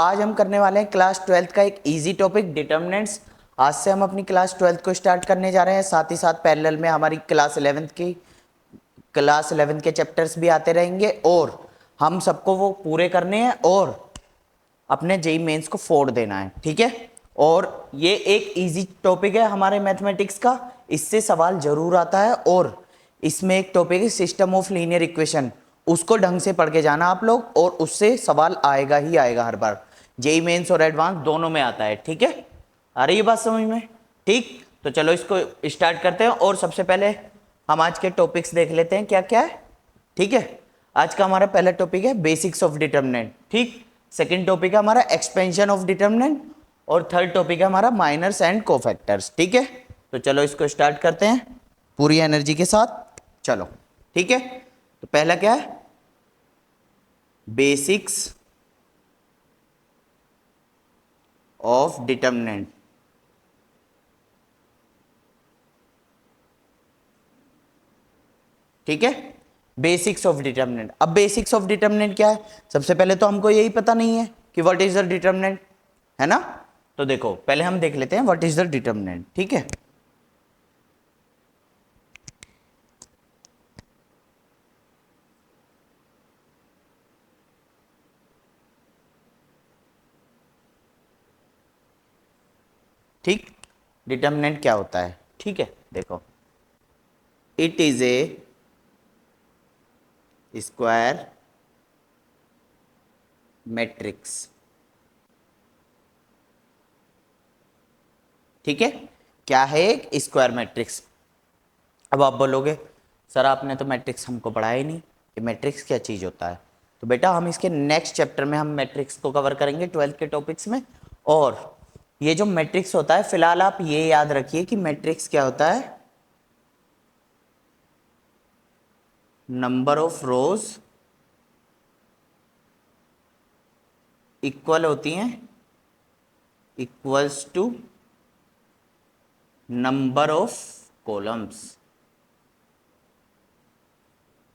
आज हम करने वाले हैं क्लास 12th का एक इजी टॉपिक डिटर्मिनेंट्स। आज से हम अपनी क्लास 12th को स्टार्ट करने जा रहे हैं, साथ ही साथ पैरेलल में हमारी क्लास 11th के चैप्टर्स भी आते रहेंगे और हम सबको वो पूरे करने हैं और अपने जेई मेंस को 4 देना है, ठीक है। और ये एक इजी टॉपिक है हमारे मैथमेटिक्स का, इससे सवाल जरूर आता है। और इसमें एक टॉपिक है सिस्टम ऑफ लीनियर इक्वेशन, उसको ढंग से पढ़ के जाना आप लोग और उससे सवाल आएगा ही आएगा हर बार, जेई मेंस और एडवांस दोनों में आता है, ठीक है। आ रही है बात समझ में? ठीक, तो चलो इसको स्टार्ट करते हैं। और सबसे पहले हम आज के टॉपिक्स देख लेते हैं क्या क्या है, ठीक है। आज का हमारा पहला टॉपिक है बेसिक्स ऑफ डिटर्मिनेंट, ठीक। सेकंड टॉपिक है हमारा एक्सपेंशन ऑफ डिटर्मिनेंट और थर्ड टॉपिक है हमारा माइनर्स एंड कोफैक्टर्स, ठीक है। तो चलो इसको स्टार्ट करते हैं पूरी एनर्जी के साथ, चलो ठीक है। तो पहला क्या है, बेसिक्स ऑफ डिटर्मिनेंट, ठीक है। Basics of determinant. अब बेसिक्स ऑफ डिटर्मिनेंट क्या है, सबसे पहले तो हमको यही पता नहीं है कि व्हाट इज द डिटर्मिनेंट, है ना। तो देखो पहले हम देख लेते हैं व्हाट इज द डिटर्मिनेंट, ठीक है। ठीक, डिटर्मिनेंट क्या होता है, ठीक है। देखो, it is a square matrix, ठीक है। क्या है, एक स्क्वायर मैट्रिक्स। अब आप बोलोगे सर आपने तो मैट्रिक्स हमको पढ़ाया ही नहीं कि मैट्रिक्स क्या चीज़ होता है। तो बेटा हम इसके नेक्स्ट चैप्टर में हम मैट्रिक्स को कवर करेंगे 12th के टॉपिक्स में। और ये जो मैट्रिक्स होता है, फिलहाल आप ये याद रखिए कि मैट्रिक्स क्या होता है, नंबर ऑफ रोज इक्वल होती हैं equals to number of columns,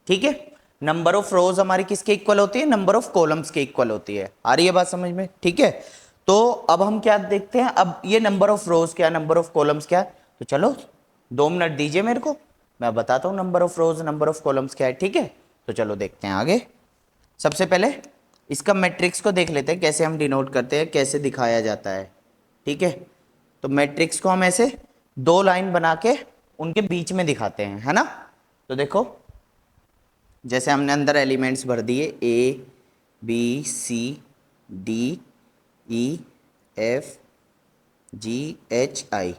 ठीक है। नंबर ऑफ रोज हमारी किसके इक्वल होती है, नंबर ऑफ कॉलम्स के इक्वल होती है। आ रही है बात समझ में, ठीक है। तो अब हम क्या देखते हैं, अब ये नंबर ऑफ रोज क्या, नंबर ऑफ कॉलम्स क्या है। तो चलो 2 मिनट दीजिए मेरे को, मैं बताता हूँ number of rows number of columns क्या है, ठीक है। तो चलो देखते हैं आगे। सबसे पहले इसका मैट्रिक्स को देख लेते हैं, कैसे हम डिनोट करते हैं, कैसे दिखाया जाता है, ठीक है। तो मैट्रिक्स को हम ऐसे 2 लाइन बना के उनके बीच में दिखाते हैं, है ना। तो देखो जैसे हमने अंदर एलिमेंट्स भर दिए, A B C D E F G H I,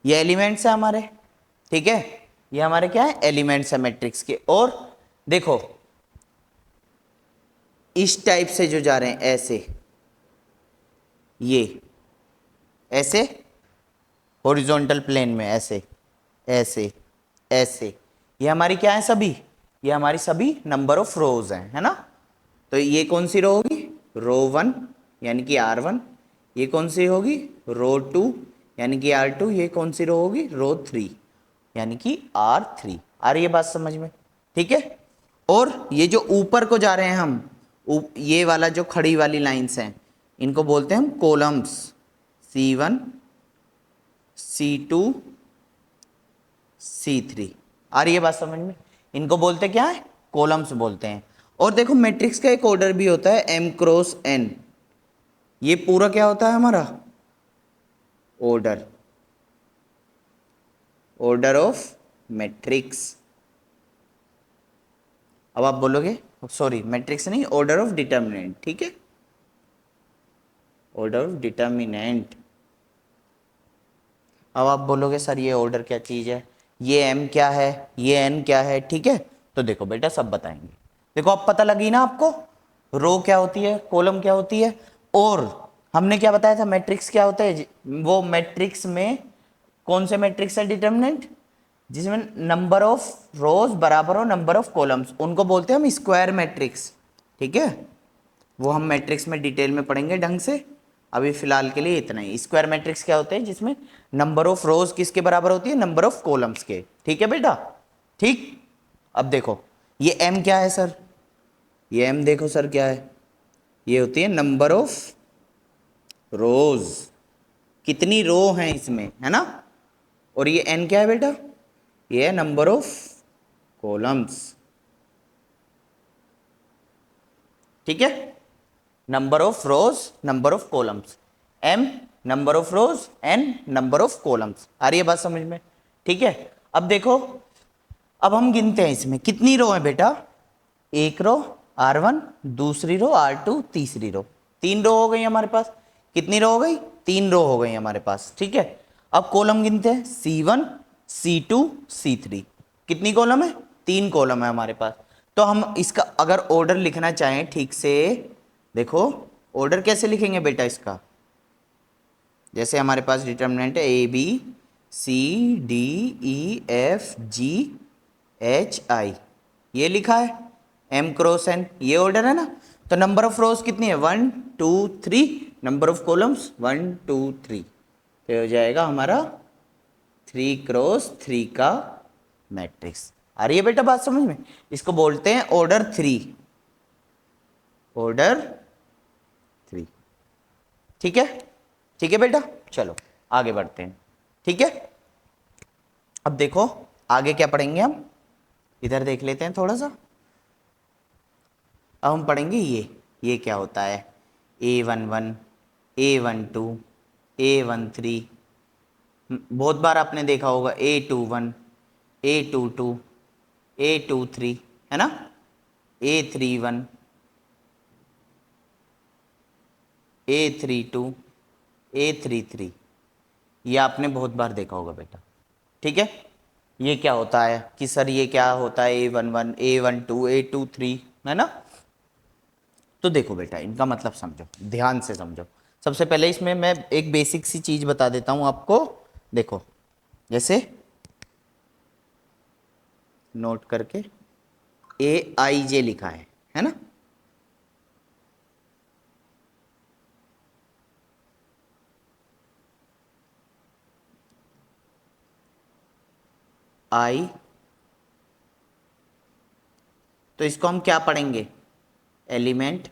ये एलिमेंट्स है हमारे, ठीक है। ये हमारे क्या है, एलिमेंट्स है मैट्रिक्स के। और देखो इस टाइप से जो जा रहे हैं ऐसे, ये ऐसे हॉरिजॉन्टल प्लेन में ऐसे ऐसे ऐसे, ये हमारी क्या है, सभी ये हमारी सभी नंबर ऑफ रोज हैं, है ना। तो ये कौन सी रो होगी, रो 1 यानी कि R1। ये कौन सी होगी, रो 2 यानी कि R2। ये कौन सी रो होगी, रो 3 यानी कि R3। आ रही है बात समझ में, ठीक है। और ये जो ऊपर को जा रहे हैं हम, ये वाला जो खड़ी वाली लाइंस हैं, इनको बोलते हैं हम कॉलम्स, C1 C2 C3। आ रही है बात समझ में, इनको बोलते क्या है, कॉलम्स बोलते हैं। और देखो मैट्रिक्स का एक ऑर्डर भी होता है M क्रॉस N, ये पूरा क्या होता है हमारा, ऑर्डर, ऑर्डर ऑफ मैट्रिक्स। अब आप बोलोगे सॉरी मैट्रिक्स नहीं, ऑर्डर ऑफ डिटर्मिनेंट, ठीक है, ऑर्डर ऑफ डिटर्मिनेंट। अब आप बोलोगे सर ये ऑर्डर क्या चीज है, ये M क्या है, ये N क्या है, ठीक है। तो देखो बेटा सब बताएंगे। देखो अब पता लगी ना आपको, रो क्या होती है, कॉलम क्या होती है, और हमने क्या बताया था मैट्रिक्स क्या होता है। वो मैट्रिक्स में कौन से मैट्रिक्स है डिटर्मिनेंट, जिसमें नंबर ऑफ रोज बराबर हो नंबर ऑफ कॉलम्स, उनको बोलते हैं हम स्क्वायर मैट्रिक्स, ठीक है। वो हम मैट्रिक्स में डिटेल में पढ़ेंगे ढंग से, अभी फिलहाल के लिए इतना ही। स्क्वायर मैट्रिक्स क्या होते हैं, जिसमें नंबर ऑफ रोज किसके बराबर होती है, नंबर ऑफ कॉलम्स के, ठीक है बेटा, ठीक। अब देखो ये M क्या है सर, ये M देखो सर क्या है, ये होती है नंबर ऑफ रोज, कितनी रो हैं इसमें, है ना। और ये n क्या है बेटा, ये है नंबर ऑफ कॉलम्स, ठीक है। Number of rows, number of columns, m number of rows, n number of columns. आ रही है बात समझ में, ठीक है। अब देखो, अब हम गिनते हैं इसमें कितनी रो है बेटा, एक रो R1, दूसरी रो R2, तीसरी रो, तीन रो हो गई हमारे पास। कितनी रो हो गई, तीन रो हो गई हमारे पास, ठीक है। अब कॉलम गिनते हैं, C1, C2, C3, कितनी कॉलम है, तीन कॉलम है हमारे पास। तो हम इसका अगर ऑर्डर लिखना चाहें ठीक से, देखो ऑर्डर कैसे लिखेंगे बेटा इसका, जैसे हमारे पास डिटर्मिनेंट है ABCDEFGHI, ये लिखा है M क्रॉस N, ये ऑर्डर है ना। तो नंबर ऑफ रोज कितनी है, 1 2 3, नंबर ऑफ कॉलम्स 1 2 3, तो हो जाएगा हमारा 3 × 3 का मैट्रिक्स। आ रही है बेटा बात समझ में, इसको बोलते हैं ऑर्डर 3, ऑर्डर 3, ठीक है। ठीक है बेटा, चलो आगे बढ़ते हैं, ठीक है। अब देखो आगे क्या पढ़ेंगे हम, इधर देख लेते हैं थोड़ा सा। अब हम पढ़ेंगे ये क्या होता है, A11, A12, A13, बहुत बार आपने देखा होगा A21, A22, A23, है ना, A31, A32, A33, ये आपने बहुत बार देखा होगा बेटा, ठीक है। ये क्या होता है कि सर ये क्या होता है, A11, A12, A23, है ना। तो देखो बेटा इनका मतलब समझो, ध्यान से समझो। सबसे पहले इसमें मैं एक बेसिक सी चीज बता देता हूं आपको, देखो जैसे नोट करके AIJ लिखा है ना, I, तो इसको हम क्या पढ़ेंगे, element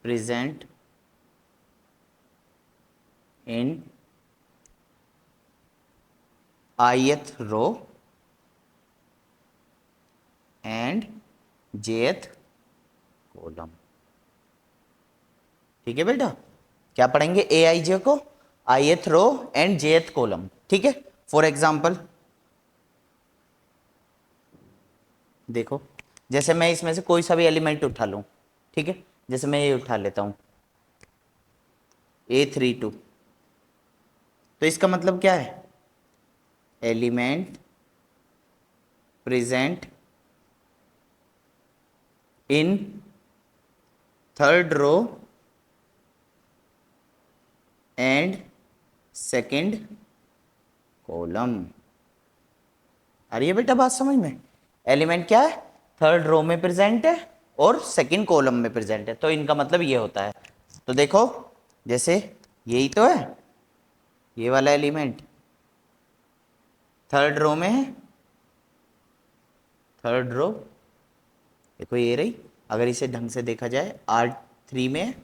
present in ith row and jth column, ठीक है बेटा। क्या पढ़ेंगे, AIJ को ith row and jth column, ठीक है। फॉर एग्जाम्पल देखो, जैसे मैं इसमें से कोई सा भी एलिमेंट उठा लूं, ठीक है, जैसे मैं ये उठा लेता हूं A32, तो इसका मतलब क्या है, element present in third row and second column. आ रही है बेटा बात समझ में, एलिमेंट क्या है, थर्ड रो में प्रेजेंट है और सेकंड कॉलम में प्रेजेंट है, तो इनका मतलब ये होता है। तो देखो जैसे यही तो है, ये वाला एलिमेंट थर्ड रो में है, थर्ड रो देखो ये रही, अगर इसे ढंग से देखा जाए R3 में है,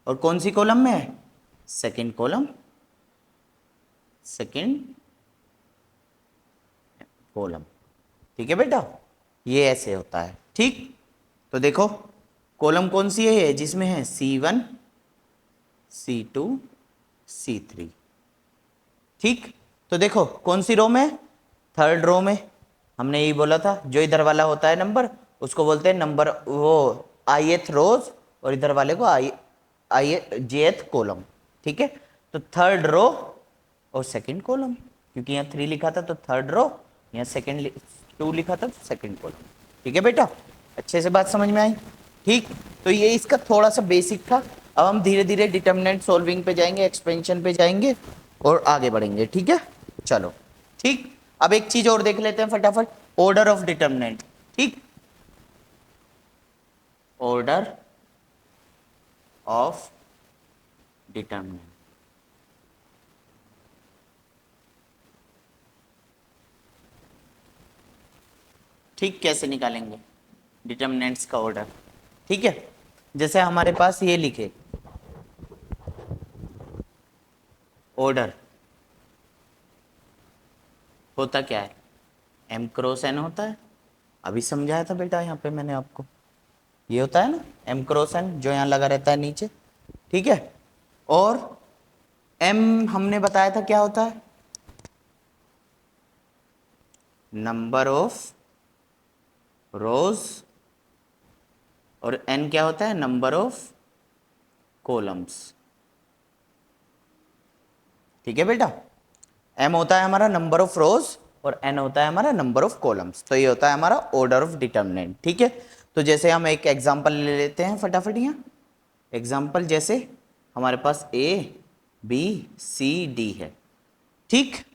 और कौन सी कॉलम में है, सेकंड कॉलम, सेकंड कॉलम, ठीक है बेटा, ये ऐसे होता है, ठीक। तो देखो कॉलम कौन सी है, ये जिसमें है C1, C2, C3, ठीक। तो देखो कौन सी रो में, थर्ड रो में, हमने यही बोला था, जो इधर वाला होता है नंबर उसको बोलते हैं नंबर, वो ith रोज, और इधर वाले को आई jth कॉलम, ठीक है। तो थर्ड रो और सेकंड कॉलम, क्योंकि यहाँ 3 लिखा था तो थर्ड रो, यहाँ सेकंड 2 लिखा था तो सेकंड कॉलम, ठीक है बेटा। अच्छे से बात समझ में आई, ठीक। तो ये इसका थोड़ा सा बेसिक था। अब हम धीरे धीरे डिटर्मिनेंट सॉल्विंग पे जाएंगे, एक्सपेंशन पे जाएंगे और आगे बढ़ेंगे, ठीक है। चलो ठीक, अब एक चीज और देख लेते हैं फटाफट, ऑर्डर ऑफ डिटर्मिनेंट, ठीक, ऑर्डर ऑफ डिटर्मिनेंट, ठीक, कैसे निकालेंगे डिटर्मिनेंट्स का ऑर्डर, ठीक है। जैसे हमारे पास ये लिखे ऑर्डर होता क्या है, एम क्रॉस एन होता है, अभी समझाया था बेटा यहाँ पे मैंने आपको, ये होता है ना एम क्रॉस एन जो यहाँ लगा रहता है नीचे, ठीक है। और एम हमने बताया था क्या होता है, नंबर ऑफ रोज, और एन क्या होता है, नंबर ऑफ कॉलम्स, ठीक है बेटा। एम होता है हमारा नंबर ऑफ रोज और एन होता है हमारा नंबर ऑफ कॉलम्स, तो ये होता है हमारा ऑर्डर ऑफ डिटर्मिनेंट, ठीक है। तो जैसे हम एक एग्जांपल ले लेते हैं फटाफट यहाँ, एग्जांपल जैसे हमारे पास ए बी सी डी है, ठीक,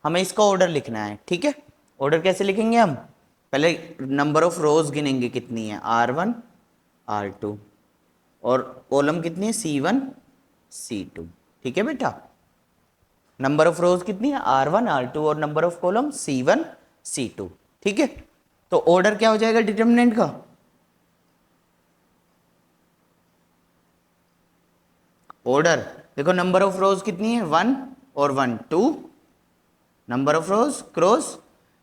हमें इसका ऑर्डर लिखना है, ठीक है। ऑर्डर कैसे लिखेंगे हम, पहले नंबर ऑफ रोज गिनेंगे कितनी है, R1 R2, और कॉलम कितनी है, C1 C2, ठीक है बेटा। नंबर ऑफ रोज कितनी है, R1 R2, और number of column C1 C2, ठीक है। तो ऑर्डर क्या हो जाएगा डिटर्मिनेंट का, ऑर्डर देखो नंबर ऑफ रोज कितनी है, 1 और 1 2, number of rose cross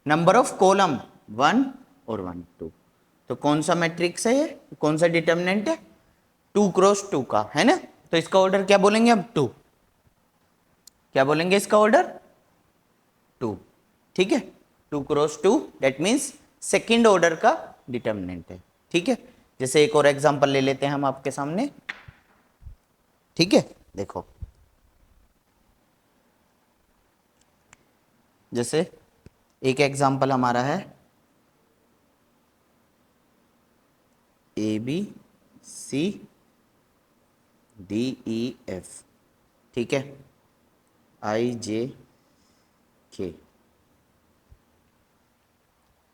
number of column 1 और 1 2, तो कौन सा मैट्रिक्स है ये, कौन सा डिटर्मिनेंट है, 2 क्रॉस 2 का है ना, तो इसका ऑर्डर क्या बोलेंगे अब 2, क्या बोलेंगे इसका ऑर्डर 2, ठीक है। 2 cross 2 that means second order का डिटर्मिनेंट है, ठीक है। जैसे एक और एग्जांपल ले लेते हैं हम आपके सामने, ठीक है, देखो जैसे एक एग्जांपल हमारा है A B C D E F, ठीक है, आई जे के,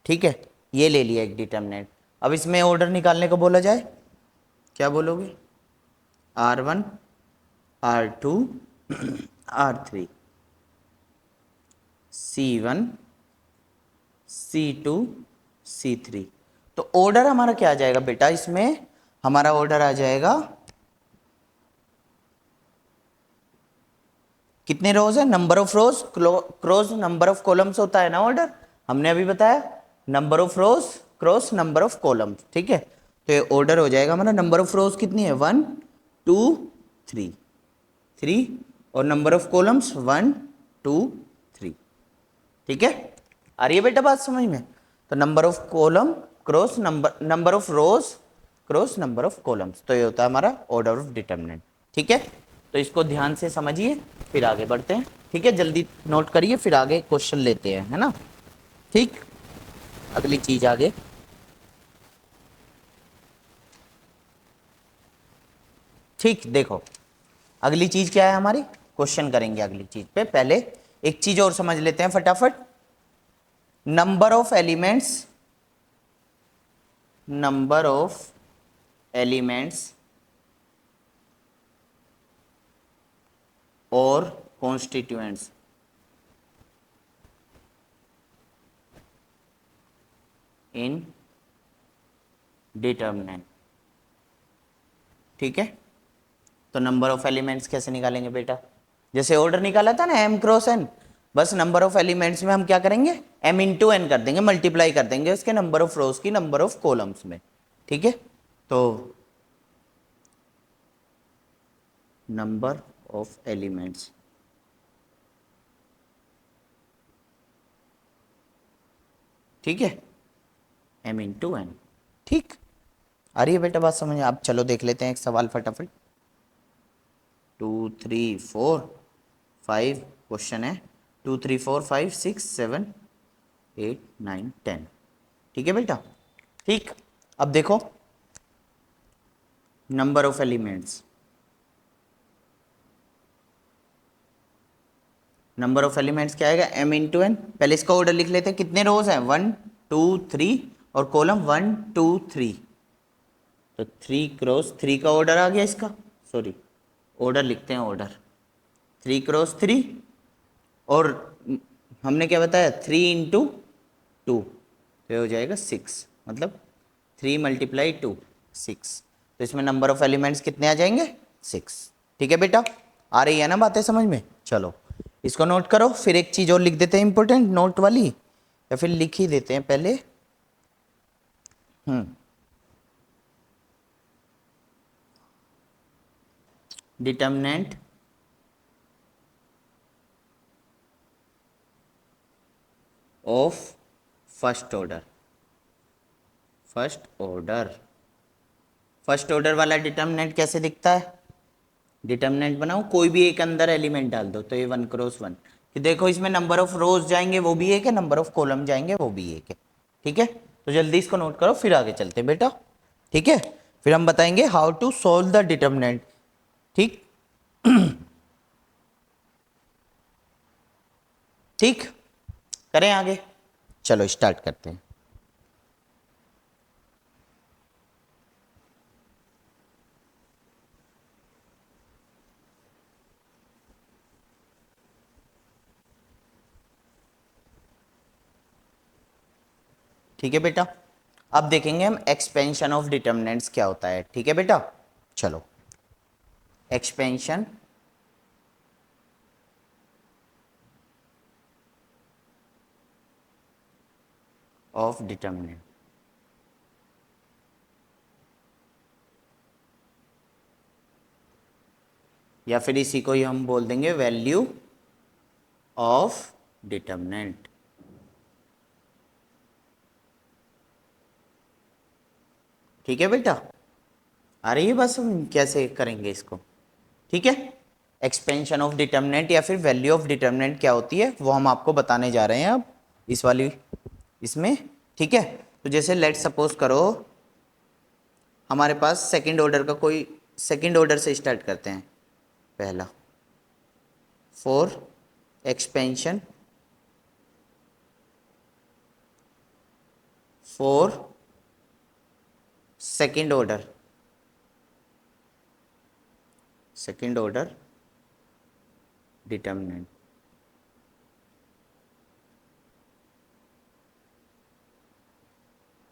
ठीक है, ये ले लिया एक डिटर्मिनेंट। अब इसमें ऑर्डर निकालने को बोला जाए, क्या बोलोगे, R1 R2 R3 C1 C2 C3, तो ऑर्डर हमारा क्या आ जाएगा बेटा, इसमें हमारा ऑर्डर आ जाएगा, कितने रोज है, number of rose cross number of columns होता है ना ऑर्डर, हमने अभी बताया number of rose cross number of columns, ठीक है। तो ये ऑर्डर हो जाएगा हमारा, नंबर ऑफ रोज कितनी है 1 2 3 3, और नंबर ऑफ कॉलम्स 1 2 3, ठीक है। आ रही है बेटा बात समझ में, तो number of column cross number of rose cross number of columns, तो ये होता है हमारा ऑर्डर ऑफ डिटर्मिनेंट, ठीक है। तो इसको ध्यान से समझिए फिर आगे बढ़ते हैं, ठीक है, जल्दी नोट करिए फिर आगे क्वेश्चन लेते हैं, है ना, ठीक। अगली चीज आगे, ठीक, देखो अगली चीज क्या है हमारी, क्वेश्चन करेंगे अगली चीज पे, पहले एक चीज और समझ लेते हैं फटाफट, नंबर ऑफ एलिमेंट्स और कॉन्स्टिट्यूएंट्स इन डिटर्मिनेंट, ठीक है। तो नंबर ऑफ एलिमेंट्स कैसे निकालेंगे बेटा, जैसे ऑर्डर निकाला था ना m क्रॉस n, बस नंबर ऑफ एलिमेंट्स में हम क्या करेंगे, m इंटू n कर देंगे, मल्टीप्लाई कर देंगे उसके नंबर ऑफ रोज की नंबर ऑफ कॉलम्स में, ठीक है। तो नंबर ऑफ एलिमेंट्स, ठीक है, m इंटू n, ठीक। आ रही है बेटा बात समझ, आप चलो देख लेते हैं एक सवाल फटाफट, 2 3 4 5 क्वेश्चन है, 2 3 4 5 6 7 8 9 10, ठीक है बेटा, ठीक। अब देखो number of elements, number of elements क्या आएगा, m इंटू n, पहले इसका ऑर्डर लिख लेते हैं, कितने रोज हैं 1 2 3, और कॉलम 1 2 3, तो 3 क्रॉस 3 का ऑर्डर आ गया इसका, सॉरी ऑर्डर लिखते हैं, ऑर्डर 3 क्रॉस 3, और हमने क्या बताया 3 इंटू 2, तो हो जाएगा 6, मतलब 3 मल्टीप्लाई 2 6, तो इसमें नंबर ऑफ एलिमेंट्स कितने आ जाएंगे 6। ठीक है बेटा, आ रही है ना बातें समझ में। चलो इसको नोट करो, फिर एक चीज और लिख देते हैं इंपॉर्टेंट नोट वाली, या फिर लिख ही देते हैं पहले। Determinant of first order. First order वाला डिटर्मिनेंट कैसे दिखता है, डिटर्मिनेंट बनाओ, कोई भी एक अंदर एलिमेंट डाल दो, तो ये 1 क्रॉस 1, कि देखो इसमें नंबर ऑफ रोज जाएंगे वो भी एक है, नंबर ऑफ कॉलम जाएंगे वो भी एक है। ठीक है, तो जल्दी इसको नोट करो फिर आगे चलते हैं बेटा। ठीक है, फिर हम बताएंगे how to solve the determinant. ठीक ठीक, करें आगे, चलो स्टार्ट करते हैं। ठीक है बेटा, अब देखेंगे हम एक्सपेंशन ऑफ डिटर्मिनेंट्स क्या होता है। ठीक है बेटा, चलो एक्सपेंशन ऑफ डिटर्मिनेंट। या फिर इसी को ही हम बोल देंगे वैल्यू ऑफ डिटर्मिनेंट। ठीक है बेटा, आ रही है बस हम कैसे करेंगे इसको। ठीक है, एक्सपेंशन ऑफ डिटर्मिनेंट या फिर वैल्यू ऑफ डिटर्मिनेंट क्या होती है वो हम आपको बताने जा रहे हैं अब इस वाली इसमें। ठीक है, तो जैसे लेट सपोज करो हमारे पास सेकंड ऑर्डर का कोई, सेकंड ऑर्डर से स्टार्ट करते हैं। पहला for expansion for second order determinant.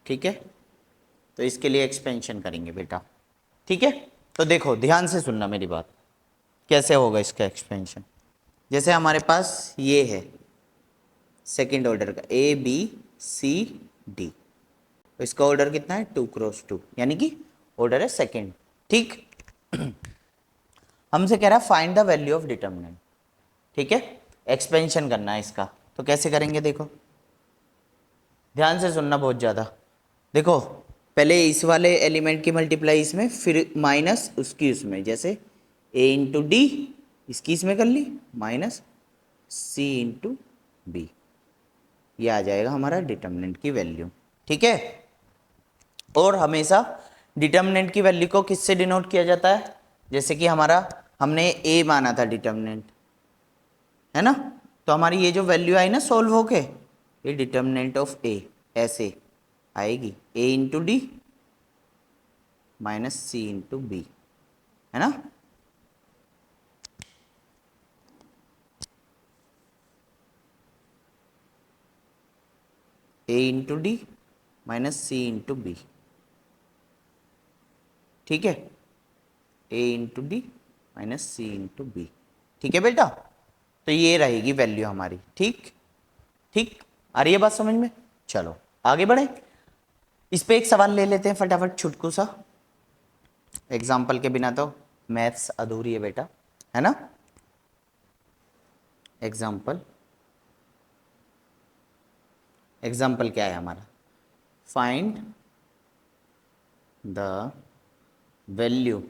ठीक है, तो इसके लिए एक्सपेंशन करेंगे बेटा। ठीक है, तो देखो ध्यान से सुनना मेरी बात, कैसे होगा इसका एक्सपेंशन। जैसे हमारे पास ये है सेकंड ऑर्डर का ए बी सी डी, तो इसका ऑर्डर कितना है 2 क्रॉस 2, यानी कि ऑर्डर है सेकंड। ठीक हमसे कह रहा है find the value of determinant. ठीक है, एक्सपेंशन करना है इसका, तो कैसे करेंगे देखो, ध्यान से सुनना बहुत ज़्यादा। देखो पहले इस वाले एलिमेंट की मल्टीप्लाई इसमें, फिर माइनस उसकी उसमें, जैसे ए इंटू डी इसकी इसमें कर ली, माइनस सी इंटू बी, ये आ जाएगा हमारा डिटर्मिनेंट की वैल्यू। ठीक है, और हमेशा डिटर्मिनेंट की वैल्यू को किससे डिनोट किया जाता है, जैसे कि हमारा हमने ए माना था डिटर्मिनेंट, है ना, तो हमारी ये जो वैल्यू आई ना सॉल्व होके, ये डिटर्मिनेंट ऑफ ए ऐसे आएगी, ए इंटू डी माइनस सी इंटू बी, है ना। ए इंटू डी माइनस सी इंटू बी। ठीक है, ए इंटू डी माइनस सी इंटू बी। ठीक है बेटा, तो ये रहेगी वैल्यू हमारी। ठीक ठीक, आ रही है बात समझ में। चलो आगे बढ़े, इस पे एक सवाल ले लेते हैं फटाफट छुटकू सा, एग्जाम्पल के बिना तो मैथ्स अधूरी है बेटा, है ना। एग्जाम्पल क्या है हमारा, find the value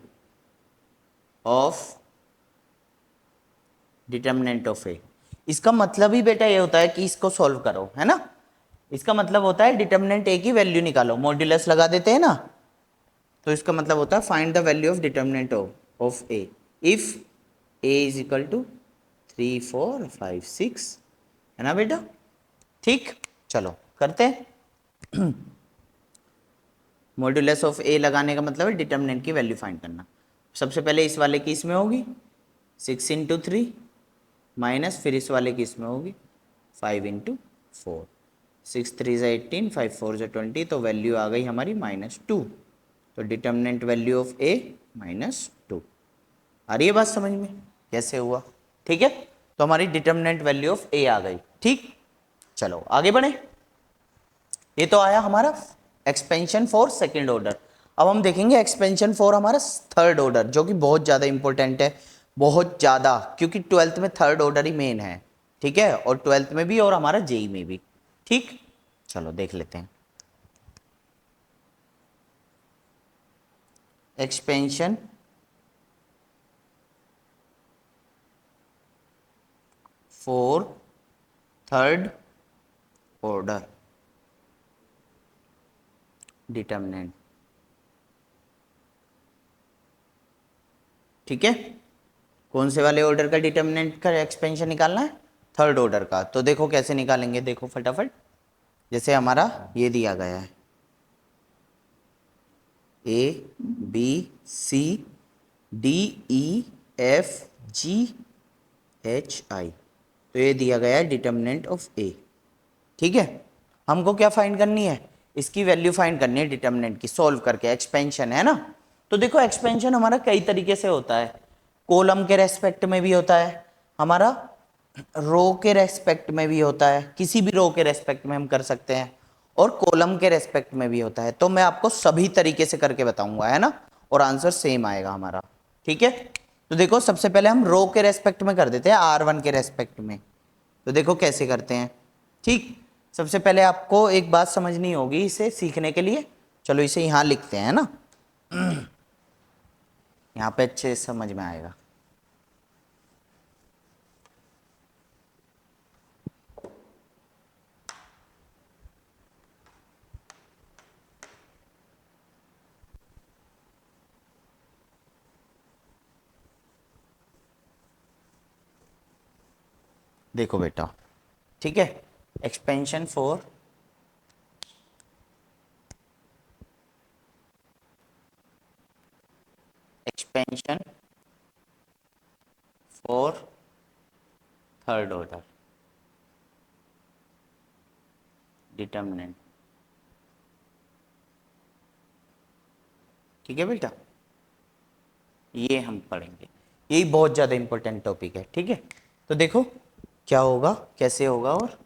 of determinant of A. इसका मतलब ही बेटा ये होता है कि इसको सॉल्व करो, है ना। इसका मतलब होता है डिटर्मिनेंट ए की वैल्यू निकालो, मॉड्यूलस लगा देते हैं ना, तो इसका मतलब होता है find the value of determinant of A if A is equal to 3 4 5 6, है ना बेटा। ठीक, चलो करते हैं। मॉड्यूलस ऑफ ए लगाने का मतलब है डिटर्मिनेंट की वैल्यू फाइंड करना। सबसे पहले इस वाले की इसमें होगी 6 इंटू 3 माइनस, फिर इस वाले की इसमें होगी 5 इंटू 4, 6 3 ज़ा 18, 5 4 ज़ा 20, तो वैल्यू आ गई हमारी -2। तो डिटर्मिनेंट वैल्यू ऑफ ए -2। आ रही है बात समझ में कैसे हुआ? ठीक है, तो हमारी डिटर्मिनेंट वैल्यू ऑफ ए आ गई। ठीक, चलो आगे बढ़े। ये तो आया हमारा एक्सपेंशन फॉर सेकंड ऑर्डर। अब हम देखेंगे एक्सपेंशन फॉर हमारा थर्ड ऑर्डर, जो कि बहुत ज़्यादा इंपॉर्टेंट है, बहुत ज़्यादा, क्योंकि ट्वेल्थ में थर्ड ऑर्डर ही मेन है। ठीक है, और ट्वेल्थ में भी और हमारा जेई में भी। ठीक, चलो देख लेते हैं। Expansion for third order determinant. ठीक है, कौन से वाले ऑर्डर का डिटर्मिनेंट का एक्सपेंशन निकालना है? थर्ड ऑर्डर का। तो देखो कैसे निकालेंगे, देखो फटाफट। जैसे हमारा ये दिया गया है A B C D E F G H I, तो ये दिया गया है डिटर्मिनेंट ऑफ ए। ठीक है, हमको क्या फाइंड करनी है? इसकी वैल्यू फाइंड करनी है डिटर्मिनेंट की, सॉल्व करके। एक्सपेंशन है ना, तो देखो एक्सपेंशन हमारा कई तरीके से होता है। कॉलम के रेस्पेक्ट में भी होता है, हमारा रो के रेस्पेक्ट में भी होता है, किसी भी रो के रेस्पेक्ट में हम कर सकते हैं, और कॉलम के रेस्पेक्ट में भी होता है। तो मैं आपको सभी तरीके से करके बताऊंगा, है ना, और आंसर सेम आएगा हमारा। ठीक है, तो देखो सबसे पहले हम रो के रेस्पेक्ट में कर देते हैं, R1 के रेस्पेक्ट में। तो देखो कैसे करते हैं। ठीक, सबसे पहले आपको एक बात समझनी होगी इसे सीखने के लिए। चलो इसे यहाँ लिखते हैं ना, यहाँ पे अच्छे से समझ में आएगा। देखो बेटा, ठीक है, expansion for expansion for third order determinant. ठीक है बेटा, ये हम पढ़ेंगे, यही बहुत ज़्यादा इंपॉर्टेंट टॉपिक है। ठीक है, तो देखो क्या होगा, कैसे होगा। और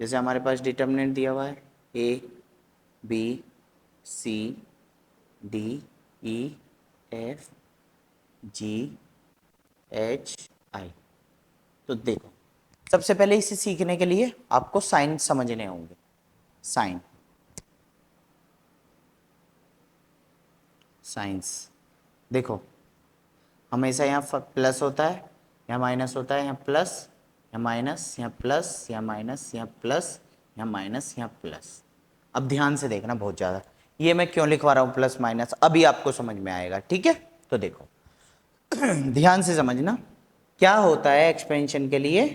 जैसे हमारे पास डिटर्मिनेंट दिया हुआ है A B C D E F G H I. तो देखो सबसे पहले इसे सीखने के लिए आपको साइन समझने होंगे। साइन, साइंस देखो, हमेशा यहाँ प्लस होता है, यहाँ माइनस होता है, यहाँ प्लस, यहाँ माइनस, यहाँ प्लस, यहाँ माइनस, यहाँ प्लस, यहाँ माइनस, यहाँ प्लस। अब ध्यान से देखना बहुत ज़्यादा, ये मैं क्यों लिखवा रहा हूँ प्लस माइनस, अभी आपको समझ में आएगा। ठीक है, तो देखो ध्यान से समझना क्या होता है एक्सपेंशन के लिए।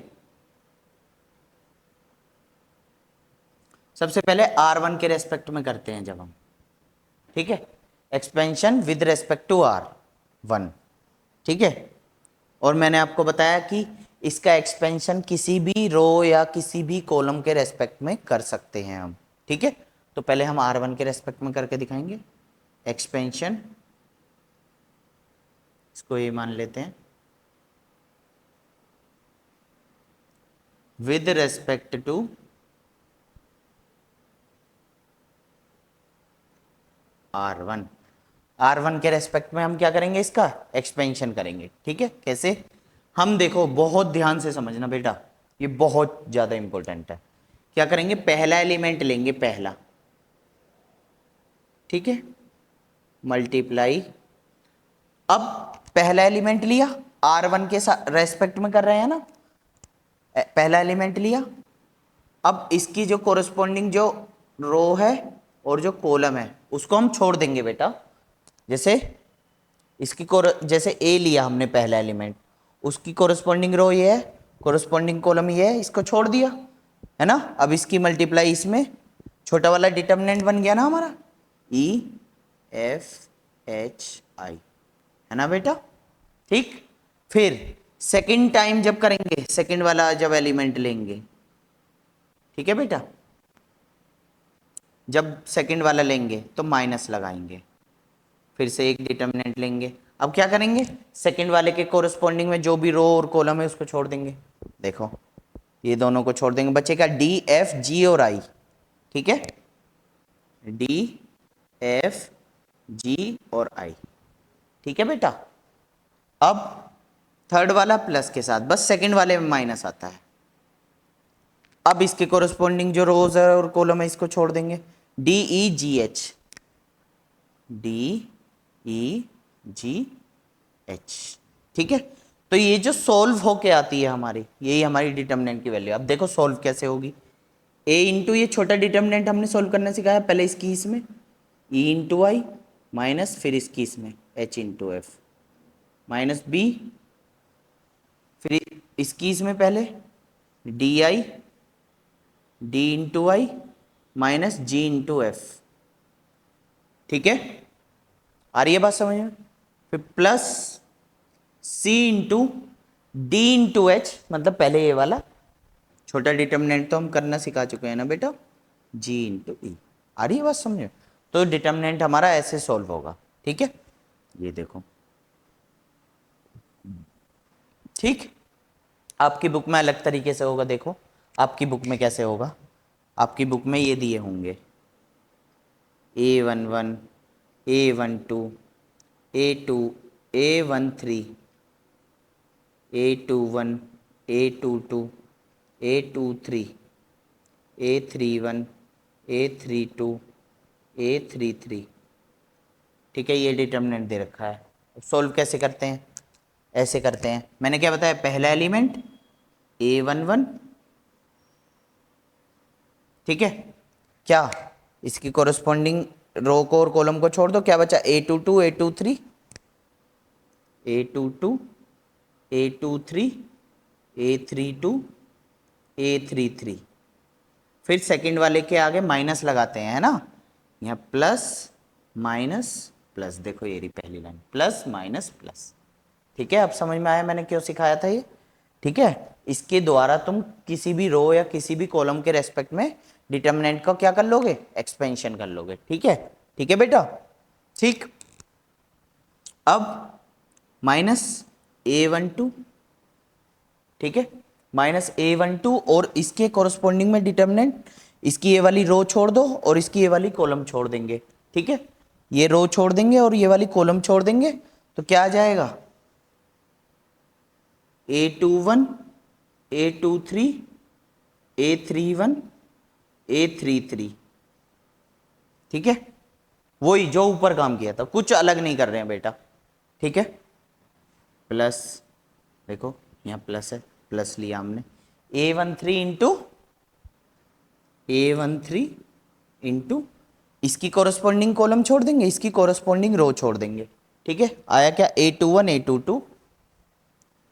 सबसे पहले R1 के रेस्पेक्ट में करते हैं जब हम, ठीक है, expansion with respect to R1। ठीक है, और मैंने आपको बताया कि इसका एक्सपेंशन किसी भी रो या किसी भी कॉलम के रेस्पेक्ट में कर सकते हैं हम। ठीक है, तो पहले हम R1 के रेस्पेक्ट में करके दिखाएंगे एक्सपेंशन, इसको ये मान लेते हैं with respect to R1। R1 के रेस्पेक्ट में हम क्या करेंगे, इसका एक्सपेंशन करेंगे। ठीक है, कैसे? हम देखो बहुत ध्यान से समझना बेटा, ये बहुत ज़्यादा इंपॉर्टेंट है। क्या करेंगे, पहला एलिमेंट लेंगे, पहला, ठीक है, मल्टीप्लाई। अब पहला एलिमेंट लिया, R1 के रेस्पेक्ट में कर रहे हैं ना, पहला एलिमेंट लिया। अब इसकी जो कोरस्पॉन्डिंग जो रो है और जो कॉलम है उसको हम छोड़ देंगे बेटा। जैसे इसकी जैसे ए लिया हमने पहला एलिमेंट, उसकी कोरस्पॉन्डिंग रो ये है, कोरस्पॉन्डिंग कॉलम ये है, इसको छोड़ दिया, है ना। अब इसकी मल्टीप्लाई इसमें, छोटा वाला डिटर्मिनेंट बन गया ना हमारा, ई एफ एच आई, है ना बेटा। ठीक, फिर सेकंड टाइम जब करेंगे, सेकंड वाला जब एलिमेंट लेंगे, ठीक है बेटा, जब सेकंड वाला लेंगे तो माइनस लगाएंगे, फिर से एक डिटर्मिनेंट लेंगे। अब क्या करेंगे, सेकंड वाले के कोरिस्पॉन्डिंग में जो भी रो और कॉलम है उसको छोड़ देंगे। देखो ये दोनों को छोड़ देंगे, बचेगा डी एफ जी और आई। ठीक है, डी एफ जी और आई। ठीक है बेटा। अब थर्ड वाला प्लस के साथ, बस सेकंड वाले में माइनस आता है। अब इसके कोरिस्पॉन्डिंग जो रोज है और कॉलम है इसको छोड़ देंगे, डी ई जी एच, डी ई जी एच। ठीक है, तो ये जो सोल्व होके आती है हमारी, यही हमारी डिटर्मिनेंट की वैल्यू। अब देखो सोल्व कैसे होगी। ए इंटू ये छोटा डिटर्मिनेंट हमने सोल्व करना सिखाया पहले, इसकी इसमें ई इंटू आई माइनस, फिर इसकी इसमें H into F minus B, फिर इसकी इसमें पहले D I D into I minus G into F. ठीक है, आ रही है बात समझ में। फिर plus C into D into H, मतलब पहले ये वाला छोटा डिटर्मिनेंट तो हम करना सिखा चुके हैं ना बेटा, जी इंटू ई। आ रही है बात समझ में। तो डिटर्मिनेंट हमारा ऐसे सॉल्व होगा। ठीक है, ये देखो। ठीक, आपकी बुक में अलग तरीके से होगा। देखो आपकी बुक में कैसे होगा, आपकी बुक में ये दिए होंगे A11 A12 A2 A13 A21 A22 A23 A31 A32 A33। ठीक है, ये डिटर्मिनेंट दे रखा है। सॉल्व कैसे करते हैं, ऐसे करते हैं। मैंने क्या बताया, पहला एलिमेंट A11, ठीक है, क्या इसकी कोरस्पॉन्डिंग रो को और कॉलम को छोड़ दो, क्या बचा A22 A23 A22 A23 A32 A33। फिर सेकंड वाले के आगे माइनस लगाते हैं, है ना, यहाँ प्लस माइनस प्लस। देखो ये रही पहली लाइन, प्लस माइनस प्लस। ठीक है, अब समझ में आया मैंने क्यों सिखाया था ये। ठीक है, इसके द्वारा तुम किसी भी रो या किसी भी कॉलम के रेस्पेक्ट में डिटर्मिनेंट का क्या कर लोगे, एक्सपेंशन कर लोगे। ठीक है, ठीक है बेटा। ठीक, अब माइनस A12, ठीक है, माइनस A12 और इसके कोरस्पॉन्डिंग में डिटर्मिनेंट, इसकी ये वाली रो छोड़ दो और इसकी ये वाली कॉलम छोड़ देंगे। ठीक है, ये रो छोड़ देंगे और ये वाली कॉलम छोड़ देंगे, तो क्या आ जाएगा A21 A23 A31 A33। ठीक है, वही जो ऊपर काम किया था, कुछ अलग नहीं कर रहे हैं बेटा। ठीक है, प्लस, देखो यहाँ प्लस है, प्लस लिया हमने A13 इंटू इसकी कोरस्पॉन्डिंग कॉलम छोड़ देंगे, इसकी कोरस्पॉन्डिंग रो छोड़ देंगे। ठीक है, आया क्या A21 A22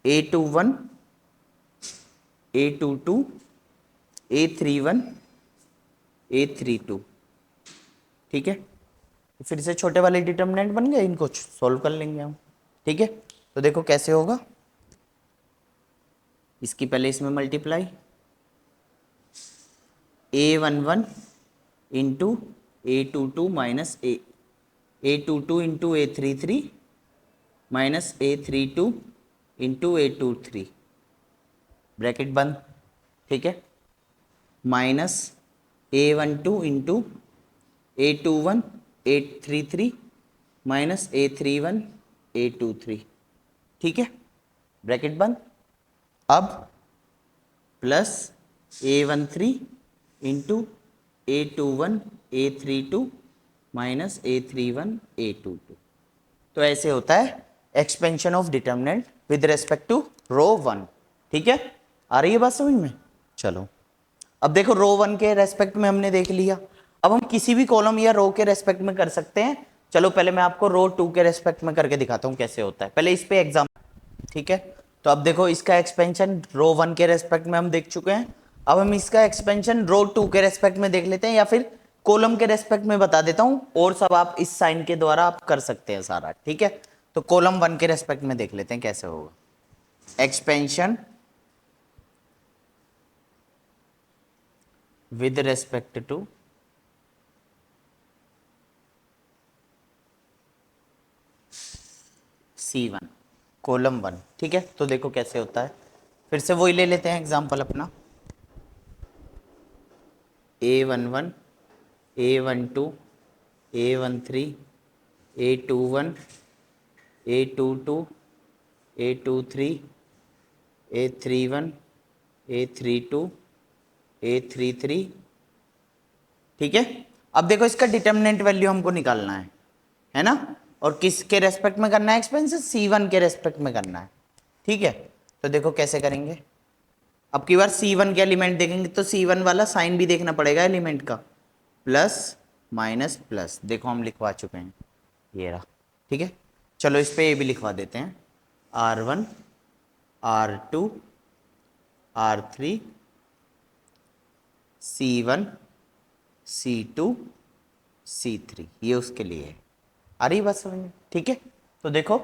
A21 A22 A31 A32। ठीक है, फिर से छोटे वाले डिटर्मिनेंट बन गए, इनको सॉल्व कर लेंगे हम। ठीक है, तो देखो कैसे होगा, इसकी पहले इसमें multiply A11 into A22 minus A22 into A33 minus A32 into A23, bracket बंद। ठीक है, minus A12 into A21 A33 minus A31 A23। ठीक है, ब्रैकेट बंद। अब plus A13 into A21 A32 minus A31 A22। तो ऐसे होता है expansion of determinant with respect to row 1। ठीक है, आ रही है बात समझ में। चलो अब देखो रो 1 के रेस्पेक्ट में हमने देख लिया, अब हम किसी भी कॉलम या रो के रेस्पेक्ट में कर सकते हैं। चलो पहले मैं आपको रो 2 के रेस्पेक्ट में करके दिखाता हूं कैसे होता है, पहले इस पे एग्जाम। ठीक है, तो अब देखो इसका एक्सपेंशन रो 1 के रेस्पेक्ट में हम देख चुके हैं, अब हम इसका एक्सपेंशन रो 2 के रेस्पेक्ट में देख लेते हैं, या फिर कॉलम के रेस्पेक्ट में बता देता हूं, और सब आप इस साइन के द्वारा आप कर सकते हैं सारा। ठीक है, तो कॉलम 1 के रेस्पेक्ट में देख लेते हैं कैसे होगा expansion with respect to C1 column 1, ठीक है। तो देखो कैसे होता है, फिर से वही ले लेते हैं एग्जांपल अपना, A11, A12, A13, A21, A22, A23, A31, A32, A33, ठीक है। अब देखो इसका डिटर्मिनेंट वैल्यू हमको निकालना है ना, और किसके रेस्पेक्ट में करना है एक्सपेंसिव, C1 के रेस्पेक्ट में करना है, ठीक है। तो देखो कैसे करेंगे, अब की बार C1 के एलिमेंट देखेंगे तो C1 वाला साइन भी देखना पड़ेगा एलिमेंट का, प्लस माइनस प्लस, देखो हम लिखवा चुके हैं, ये रहा, ठीक है। चलो इस पे ये भी लिखवा देते हैं, R1, R2, R3, C1, C2, C3, ये उसके लिए है। आ रही बात समझ में, ठीक है। तो देखो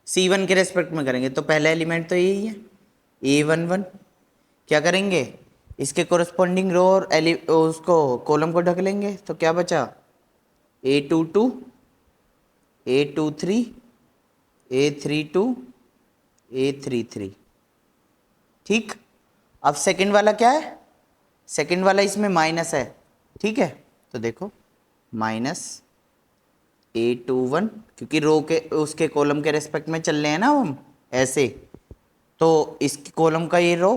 C1 के रेस्पेक्ट में करेंगे तो पहला एलिमेंट तो यही है A11, क्या करेंगे इसके कोरस्पॉन्डिंग रो और उसको कॉलम को ढक लेंगे, तो क्या बचा A22, A23, A32, A33, ठीक। अब सेकंड वाला क्या है, सेकंड वाला इसमें माइनस है, ठीक है। तो देखो माइनस A21, क्योंकि रो के उसके कॉलम के रेस्पेक्ट में चल रहे हैं ना हम ऐसे, तो इसकी कॉलम का ये रो,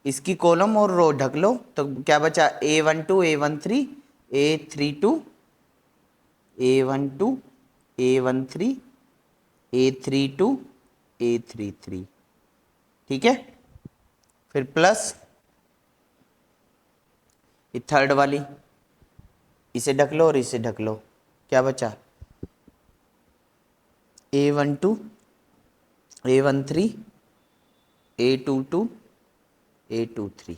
इसकी कॉलम और रो ढक लो, तो क्या बचा A12, A13, A32, A12, A13, A32, A33, ठीक है। फिर प्लस ये थर्ड वाली, इसे ढक लो और इसे ढक लो, क्या बचा A12, A13, A22, A23,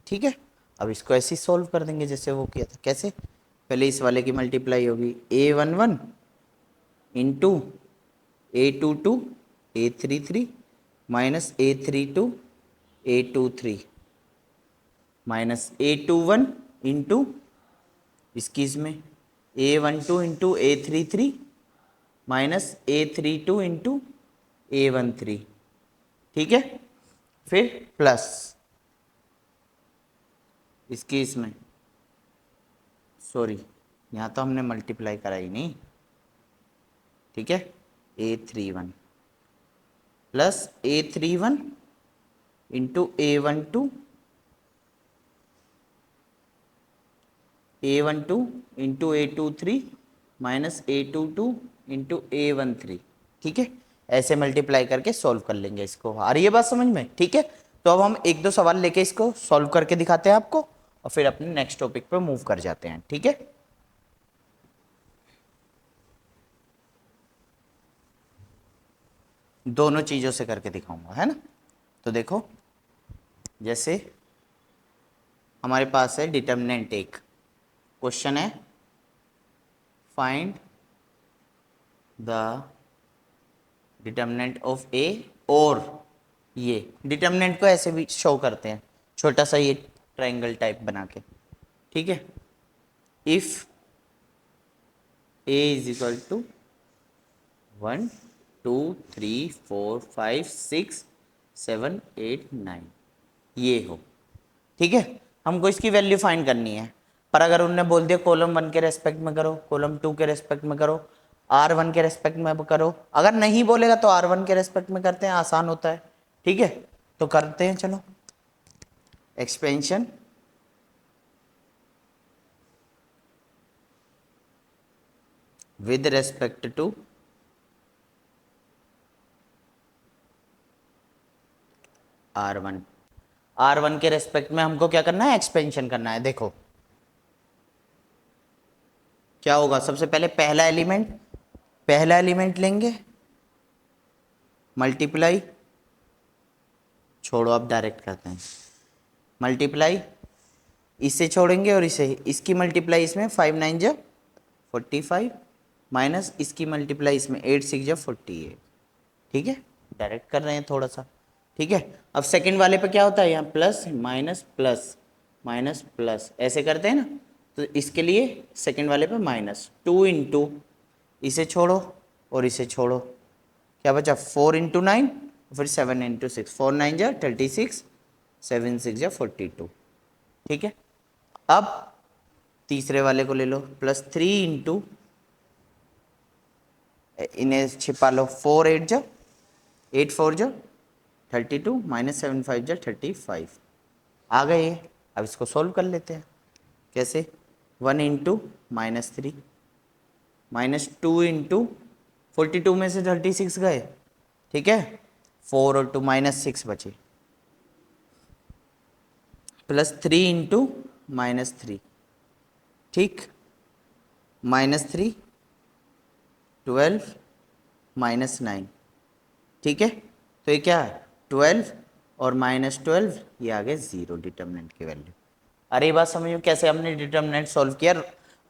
ठीक है। अब इसको ऐसे ही सॉल्व कर देंगे जैसे वो किया था, कैसे, पहले इस वाले की मल्टीप्लाई होगी A11 into A22, A33 minus A32, A23 minus A21 into इसकी इसमें A12 into A33 minus A32 into A13, ठीक है। फिर प्लस इसकी इसमें, सॉरी यहाँ तो हमने मल्टीप्लाई कराई नहीं, ठीक है, A31 plus A31 into A12, A12 into A23 minus A22 into A13, ठीक है। ऐसे मल्टीप्लाई करके सॉल्व कर लेंगे इसको, आ रही है बात समझ में, ठीक है। तो अब हम एक दो सवाल लेके इसको सॉल्व करके दिखाते हैं आपको, और फिर अपने नेक्स्ट टॉपिक पे मूव कर जाते हैं, ठीक है। दोनों चीजों से करके दिखाऊंगा, है ना। तो देखो जैसे हमारे पास है डिटर्मिनेंट, एक क्वेश्चन है, फाइंड द डिटर्मिनेंट ऑफ ए, और ये डिटर्मिनेंट को ऐसे भी शो करते हैं, छोटा सा ये ट्रायंगल टाइप बना के, ठीक है। If A is equal to 1 2 3 4 5 6 7 8 9, ये हो, ठीक है। हमको इसकी वैल्यू फाइंड करनी है, पर अगर उनने बोल दिया कॉलम 1 के रेस्पेक्ट में करो, कॉलम 2 के रेस्पेक्ट में करो, R1 के रेस्पेक्ट में करो, अगर नहीं बोलेगा तो R1 के रेस्पेक्ट में करते हैं, आसान होता है, ठीक है। तो करते हैं, चलो expansion with respect to R1, R1 के रेस्पेक्ट में हमको क्या करना है, एक्सपेंशन करना है। देखो क्या होगा, सबसे पहले पहला एलिमेंट लेंगे, मल्टीप्लाई, छोड़ो अब डायरेक्ट करते हैं, मल्टीप्लाई इससे छोड़ेंगे और इसे, इसकी मल्टीप्लाई इसमें 5 9 जा 45 माइनस इसकी मल्टीप्लाई इसमें 8 6 जा 48, ठीक है। डायरेक्ट कर रहे हैं थोड़ा सा, ठीक है। अब सेकंड वाले पे क्या होता है, यहाँ plus minus plus minus plus ऐसे करते हैं ना, तो इसके लिए सेकंड वाले पे माइनस 2 इंटू इसे छोड़ो और इसे छोड़ो, क्या बचा 4 इंटू 9, फिर 7 इंटू 6, 4 9 जा 36, 7 6 जा 42। ठीक है, अब तीसरे वाले को ले लो, +3 इंटू, इन्हें छिपा लो, 4 8 जा 8 4 जा 32, -7 5 जा 35। आ गए ये, अब इसको सोल्व कर लेते हैं। कैसे? 1 इंटू -3, -2 इंटू 42 में से 36 गए, ठीक है, 4 और 2 -6 बचे, +3 इंटू -3, ठीक, -3 12 -9, ठीक है, तो ये क्या है 12 और -12, ये आ गए 0 डिटर्मिनेंट की वैल्यू। अरे ये बात समझो कैसे हमने डिटर्मिनेंट सॉल्व किया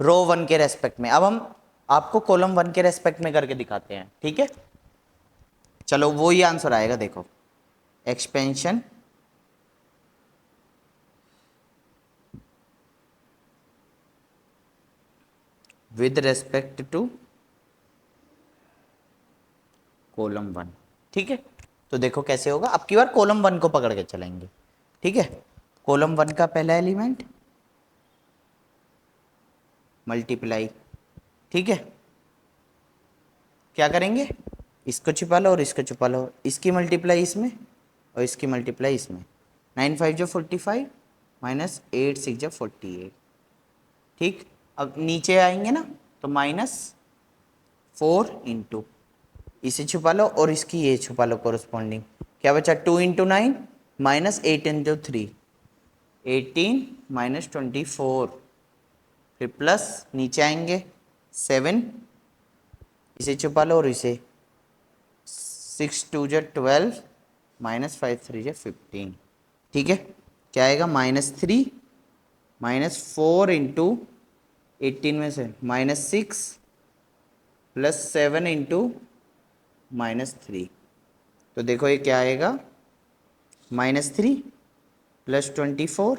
रो 1 के रेस्पेक्ट में। अब हम आपको कॉलम 1 के रेस्पेक्ट में करके दिखाते हैं, ठीक है। चलो वो ही आंसर आएगा, देखो, expansion with respect to column 1, ठीक है। तो देखो कैसे होगा, अब की बार कॉलम 1 को पकड़ के चलेंगे, ठीक है। कॉलम 1 का पहला एलिमेंट मल्टीप्लाई, ठीक है, क्या करेंगे, इसको छिपा लो और इसको छिपा लो, इसकी मल्टीप्लाई इसमें और इसकी मल्टीप्लाई इसमें, 9 5 जो 45, -8 6 जो 48, ठीक। अब नीचे आएंगे ना तो -4 इंटू, इसे छुपा लो और इसकी ये छुपा लो कोरस्पॉन्डिंग, क्या बचा 2 इंटू 9, -8 इंटू 3, 18 -24, फिर प्लस नीचे आएंगे 7, इसे छुपा लो और इसे 6 2 जो 12, -5 3 जो 15, ठीक है। क्या आएगा -3 -4 इंटू 18 में से -6 +7 इंटू -3, तो देखो ये क्या आएगा -3 +24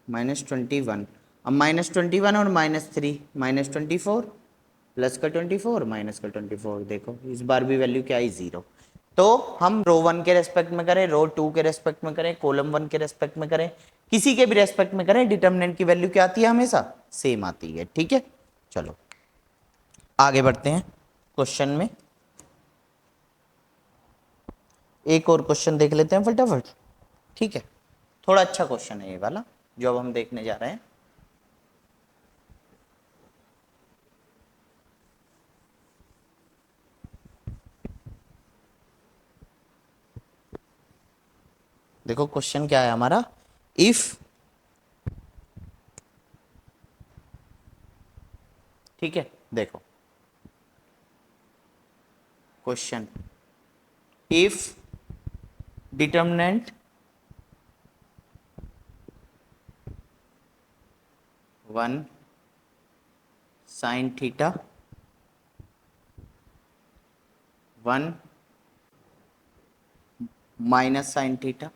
-21। अब -21 और -3 -24, प्लस का 24 माइनस का 24, देखो इस बार भी वैल्यू क्या आई 0। तो हम रो 1 के रेस्पेक्ट में करें, रो 2 के रेस्पेक्ट में करें, कॉलम 1 के रेस्पेक्ट में करें, किसी के भी रेस्पेक्ट में करें, डिटर्मिनेंट की वैल्यू क्या आती है, हमेशा सेम आती है, ठीक है। चलो आगे बढ़ते हैं क्वेश्चन में, एक और क्वेश्चन देख लेते हैं फटाफट, ठीक है। थोड़ा अच्छा क्वेश्चन है ये वाला जो अब हम देखने जा रहे हैं। देखो क्वेश्चन क्या है हमारा, इफ, ठीक है, देखो question, if determinant 1 sin theta 1 minus sine theta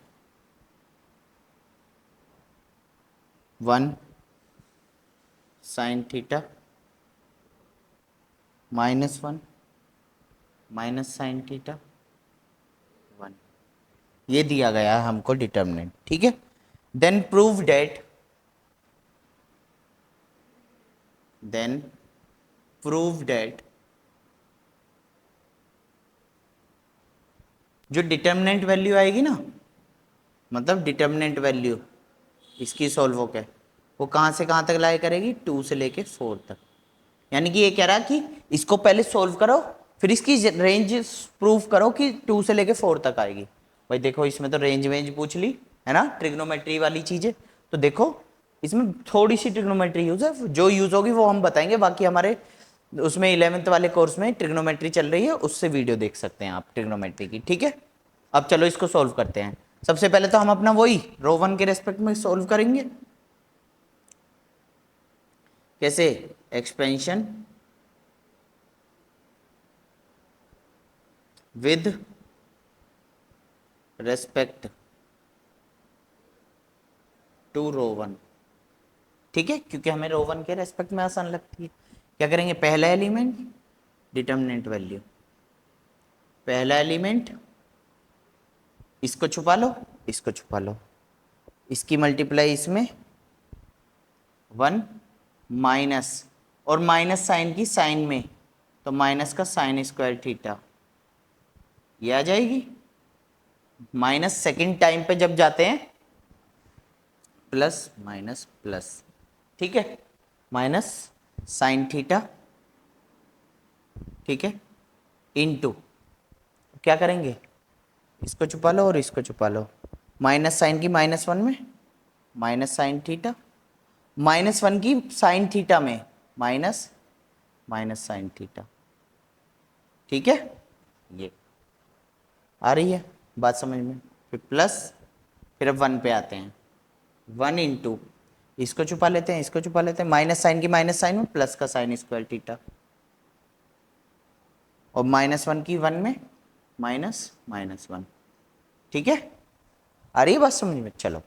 1 sin theta -1 minus sine theta 1, ये दिया गया है हमको डिटर्मिनेंट, ठीक है। Then prove that, then prove that, जो डिटर्मिनेंट वैल्यू आएगी ना, मतलब डिटर्मिनेंट वैल्यू इसकी सोल्व होकर वो कहाँ से कहाँ तक लाया करेगी, 2 से लेके 4 तक। यानी कि ये कह रहा है कि इसको पहले सोल्व करो फिर इसकी रेंज प्रूव करो कि 2 से लेके 4 तक आएगी। भाई देखो इसमें तो रेंज वेंज पूछ ली है ना, ट्रिग्नोमेट्री वाली चीजें, तो देखो इसमें थोड़ी सी ट्रिग्नोमेट्री यूज है, जो यूज होगी वो हम बताएंगे, बाकी हमारे उसमें 11th वाले कोर्स में ट्रिग्नोमेट्री चल रही है, उससे वीडियो देख सकते हैं आप ट्रिग्नोमेट्री की, ठीक है। अब चलो इसको सोल्व करते हैं। सबसे पहले तो हम अपना वही रो 1 के रेस्पेक्ट में सोल्व करेंगे, कैसे, expansion with respect to row 1, ठीक है, क्योंकि हमें रो 1 के रेस्पेक्ट में आसान लगती है। क्या करेंगे, पहला एलिमेंट डिटर्मिनेंट वैल्यू, पहला एलिमेंट, इसको छुपा लो, इसको छुपा लो, इसकी मल्टीप्लाई इसमें 1 माइनस, और माइनस साइन की साइन में, तो माइनस का साइन स्क्वायर थीटा, ये आ जाएगी। माइनस सेकेंड टाइम पे जब जाते हैं प्लस माइनस प्लस, ठीक है, माइनस साइन थीटा, ठीक है, इनटू क्या करेंगे, इसको छुपा लो और इसको छुपा लो, माइनस साइन की -1 में माइनस साइन थीटा, -1 की साइन थीटा में माइनस माइनस साइन थीटा, ठीक है, ये आ रही है बात समझ में। फिर प्लस, फिर अब 1 पे आते हैं, 1 इंटू, इसको छुपा लेते हैं, इसको छुपा लेते हैं, माइनस साइन की माइनस साइन में प्लस का साइन स्क्वायर थीटा, और -1 की 1 में माइनस माइनस 1, ठीक है, आ रही है बात समझ में। चलो,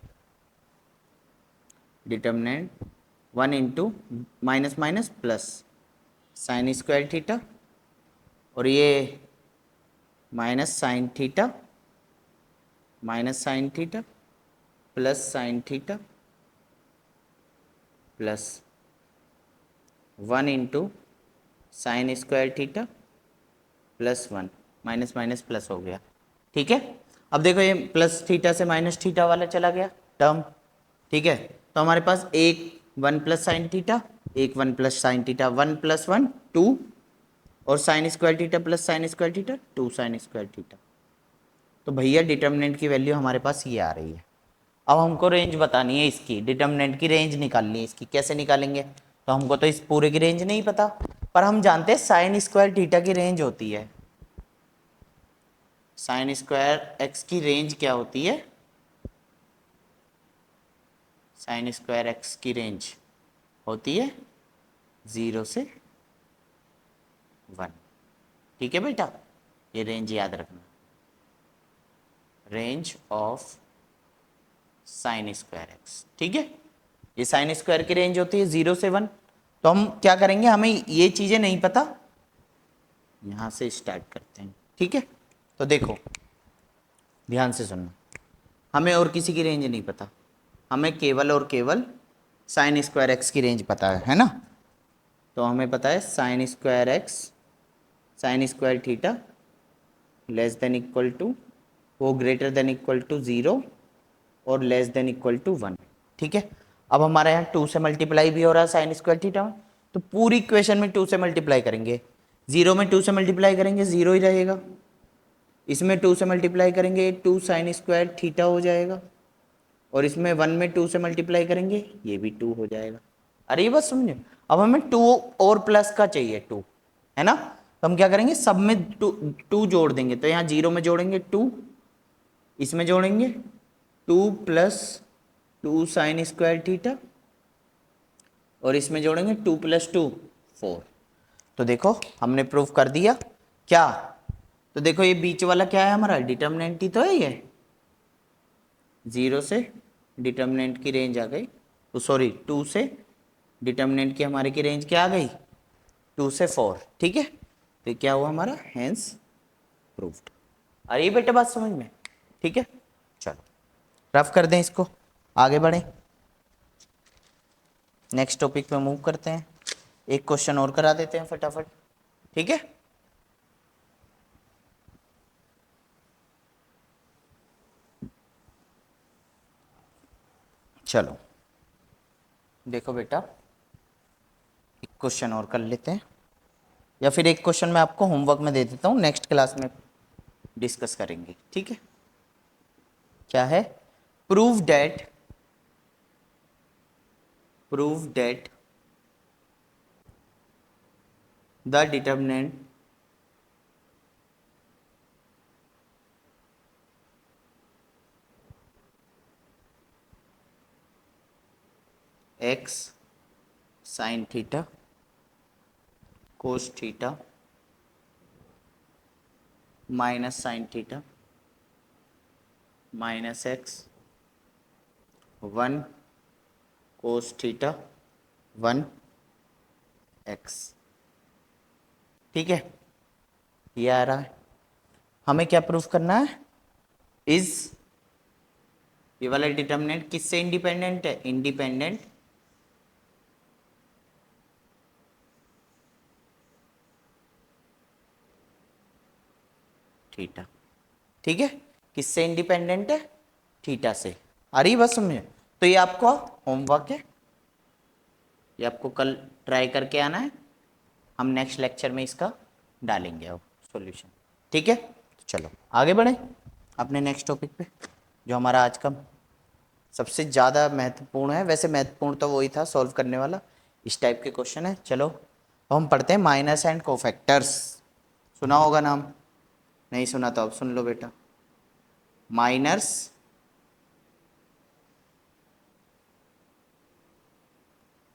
determinant 1 into minus minus plus sign square theta, और ये minus sine theta, minus sine theta plus sine theta plus 1 into sine square theta plus 1, minus minus plus हो गया, ठीक है। अब देखो ये प्लस थीटा से माइनस थीटा वाला चला गया टर्म, ठीक है, तो हमारे पास एक 1 प्लस साइन थीटा, एक 1 प्लस साइन थीटा, 1 प्लस 1 2, और sign square theta plus sign square theta 2 sign square theta. तो भैया डिटर्मिनेंट की वैल्यू हमारे पास ये आ रही है। अब हमको रेंज बतानी है इसकी, डिटर्मिनेंट की रेंज निकालनी है इसकी, कैसे निकालेंगे, तो हमको तो इस पूरे की रेंज नहीं पता, पर हम जानते हैं साइन स्क्वायर थीटा की रेंज होती है, साइन स्क्वायर एक्स की रेंज क्या होती है, साइन स्क्वायर एक्स की रेंज होती है 0 से 1, ठीक है बेटा, ये रेंज याद रखना, range of sine square x, ठीक है, ये साइन स्क्वायर की रेंज होती है 0 से 1। तो हम क्या करेंगे, हमें ये चीजें नहीं पता, यहां से स्टार्ट करते हैं, ठीक है। तो देखो ध्यान से सुनना, हमें और किसी की रेंज नहीं पता, हमें केवल और केवल साइन स्क्वायर एक्स की रेंज पता है ना। तो हमें पता है sine square X, sine square theta less than equal to, वो ग्रेटर देन इक्वल टू 0 और लेस देन इक्वल टू 1, ठीक है। अब हमारे यहाँ 2 से मल्टीप्लाई भी हो रहा है साइन स्क्वायर थीटा में, तो पूरी इक्वेशन में 2 से मल्टीप्लाई करेंगे, 0 में 2 से मल्टीप्लाई करेंगे 0 ही रहेगा, इसमें 2 से मल्टीप्लाई करेंगे 2 साइन स्क्वायर थीटा हो जाएगा, और इसमें 1 में 2 से मल्टीप्लाई करेंगे ये भी 2 हो जाएगा। अरे ये बस समझे, अब हमें 2 और प्लस का चाहिए 2, है ना, तो हम क्या करेंगे, सब में 2 जोड़ देंगे, तो यहाँ 0 में जोड़ेंगे 2, इसमें जोड़ेंगे 2 प्लस 2 साइन स्क्वायर थीटा, और इसमें जोड़ेंगे 2 प्लस 2 4। तो देखो हमने प्रूफ कर दिया क्या, तो देखो ये बीच वाला क्या है हमारा, डिटर्मिनेंट ही तो है ये, 0 से डिटर्मिनेंट की रेंज आ गई, तो सॉरी 2 से डिटर्मिनेंट की हमारे की रेंज क्या आ गई, 2 से 4, ठीक है। तो क्या हुआ हमारा, हेंस प्रूव्ड। अरे ये बेटे बात समझ में, ठीक है। चलो रफ कर दें इसको, आगे बढ़ें, नेक्स्ट टॉपिक पे मूव करते हैं, एक क्वेश्चन और करा देते हैं फटाफट, ठीक है। चलो देखो बेटा, एक क्वेश्चन और कर लेते हैं, या फिर एक क्वेश्चन मैं आपको होमवर्क में दे देता हूँ, नेक्स्ट क्लास में डिस्कस करेंगे, ठीक है। क्या है, prove that the determinant x sine theta cos theta minus sine theta minus x 1 cos theta 1 x, ठीक है। ये आ रहा है, हमें क्या प्रूफ करना है, इज ये वाला डिटर्मिनेंट किससे इंडिपेंडेंट है, इंडिपेंडेंट थीटा, ठीक है, किससे इंडिपेंडेंट है, थीटा से। आ रही बस समझे, तो ये आपको होमवर्क है, ये आपको कल ट्राई करके आना है, हम नेक्स्ट लेक्चर में इसका डालेंगे अब सॉल्यूशन, ठीक है। तो चलो आगे बढ़े अपने नेक्स्ट टॉपिक पे, जो हमारा आज का सबसे ज़्यादा महत्वपूर्ण है, वैसे महत्वपूर्ण तो वही था सॉल्व करने वाला, इस टाइप के क्वेश्चन है। चलो अब हम पढ़ते हैं माइनस एंड कोफैक्टर्स, सुना होगा नाम, नहीं सुना तो अब सुन लो बेटा। माइनर्स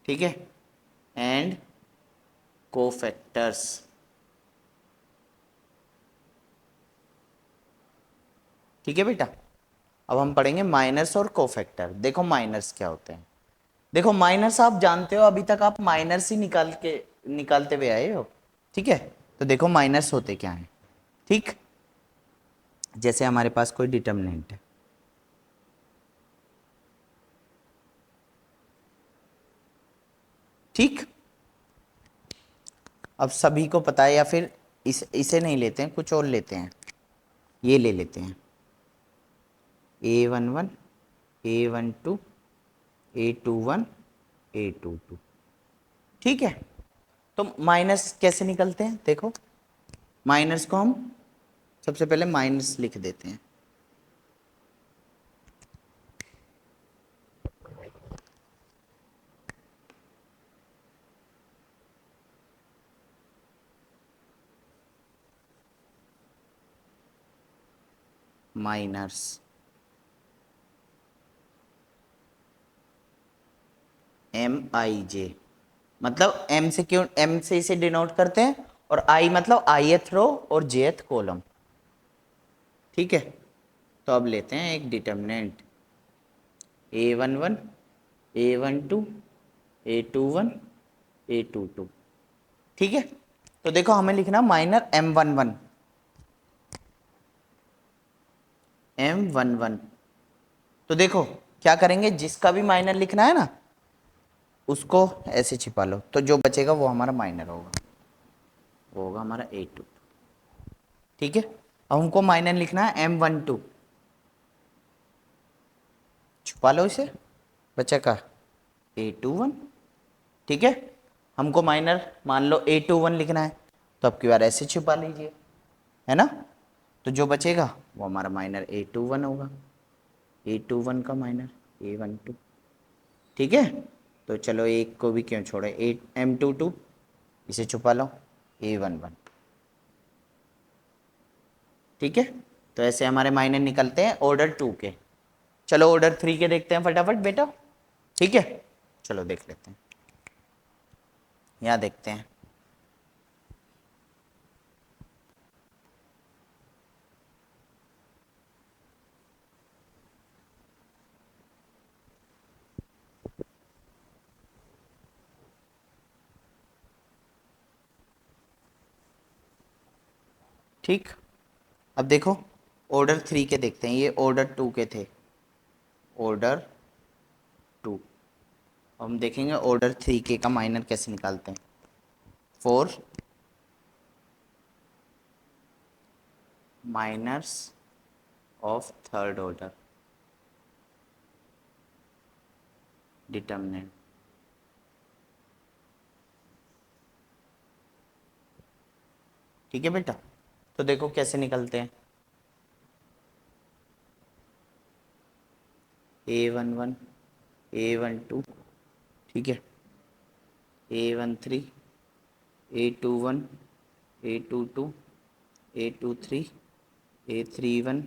ठीक है एंड कोफैक्टर्स, ठीक है बेटा। अब हम पढ़ेंगे माइनर्स और कोफैक्टर। देखो माइनर्स क्या होते हैं, देखो माइनर्स आप जानते हो, अभी तक आप माइनर्स ही निकालते हुए आए हो, ठीक है। तो देखो माइनर्स होते क्या हैं, ठीक, जैसे हमारे पास कोई डिटर्मिनेंट है, ठीक, अब सभी को पता है, या फिर इसे नहीं लेते हैं, कुछ और लेते हैं, ये ले लेते हैं A11 A12 A21 A22, ठीक है। तो माइनस कैसे निकलते हैं, देखो माइनस को हम सबसे पहले माइनस लिख देते हैं, माइनस MIJ, मतलब M से क्यों, M से इसे डिनोट करते हैं, और I मतलब ith रो और jth कॉलम, ठीक है। तो अब लेते हैं एक determinant A11 A12 A21 A22, ठीक है। तो देखो हमें लिखना माइनर M11 M11, तो देखो क्या करेंगे, जिसका भी माइनर लिखना है ना उसको ऐसे छिपा लो, तो जो बचेगा वो हमारा माइनर होगा, वो होगा हमारा A2, ठीक है। अब हमको माइनर लिखना है M12, छुपा लो इसे, बचा का A21, ठीक है। हमको माइनर मान लो A21 लिखना है, तो अब की बार ऐसे छुपा लीजिए, है ना। तो जो बचेगा वो हमारा माइनर A21 होगा, A21 का माइनर A12, ठीक है। तो चलो एक को भी क्यों छोड़े, M22 इसे छुपा लो A11, ठीक है। तो ऐसे हमारे माइनर निकलते हैं ऑर्डर 2 के। चलो ऑर्डर 3 के देखते हैं फटाफट बेटा, ठीक है। चलो देख लेते हैं, यहाँ देखते हैं, ठीक। अब देखो ऑर्डर 3 के देखते हैं, ये ऑर्डर 2 के थे, ऑर्डर 2। हम देखेंगे ऑर्डर 3 के का माइनर कैसे निकालते हैं, 4 minors of third order determinant, ठीक है बेटा। तो देखो कैसे निकलते हैं, A11 A12, ठीक है, A13 A21 A22 A23 A31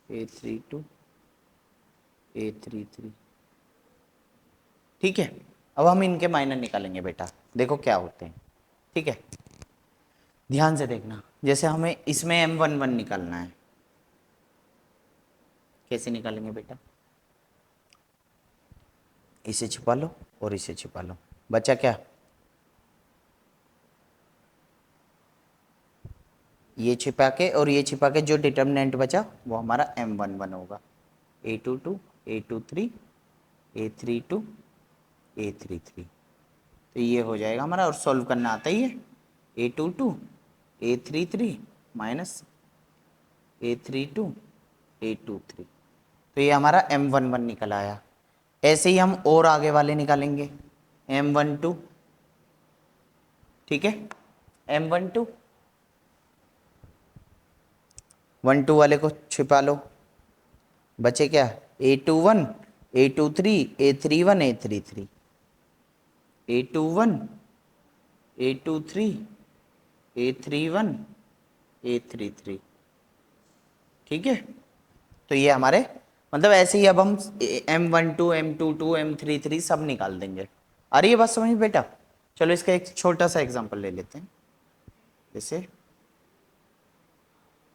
A32 A33, ठीक है। अब हम इनके माइनर निकालेंगे बेटा, देखो क्या होते हैं, ठीक है। ध्यान से देखना, जैसे हमें इसमें M11 निकालना है, कैसे निकालेंगे बेटा, इसे छिपा लो और इसे छिपा लो, बचा क्या ये छिपा के और ये छिपा के जो डिटर्मिनेंट बचा वो हमारा M11 होगा। A22 A23 A32 A33, तो ये हो जाएगा हमारा। और सॉल्व करना आता ही है। A22 A33 minus A32 A23, तो ये हमारा M11 निकल आया। ऐसे ही हम और आगे वाले निकालेंगे। M12, ठीक है, M12 12 वाले को छिपा लो, बचे क्या, A21 A23 A31 A33 A21 A23 A31 A33, ठीक है। तो ये हमारे मतलब ऐसे ही अब हम M12 M22 M33 सब निकाल देंगे। आ रही है बात समझ बेटा? चलो इसका एक छोटा सा एग्जांपल ले लेते हैं, जैसे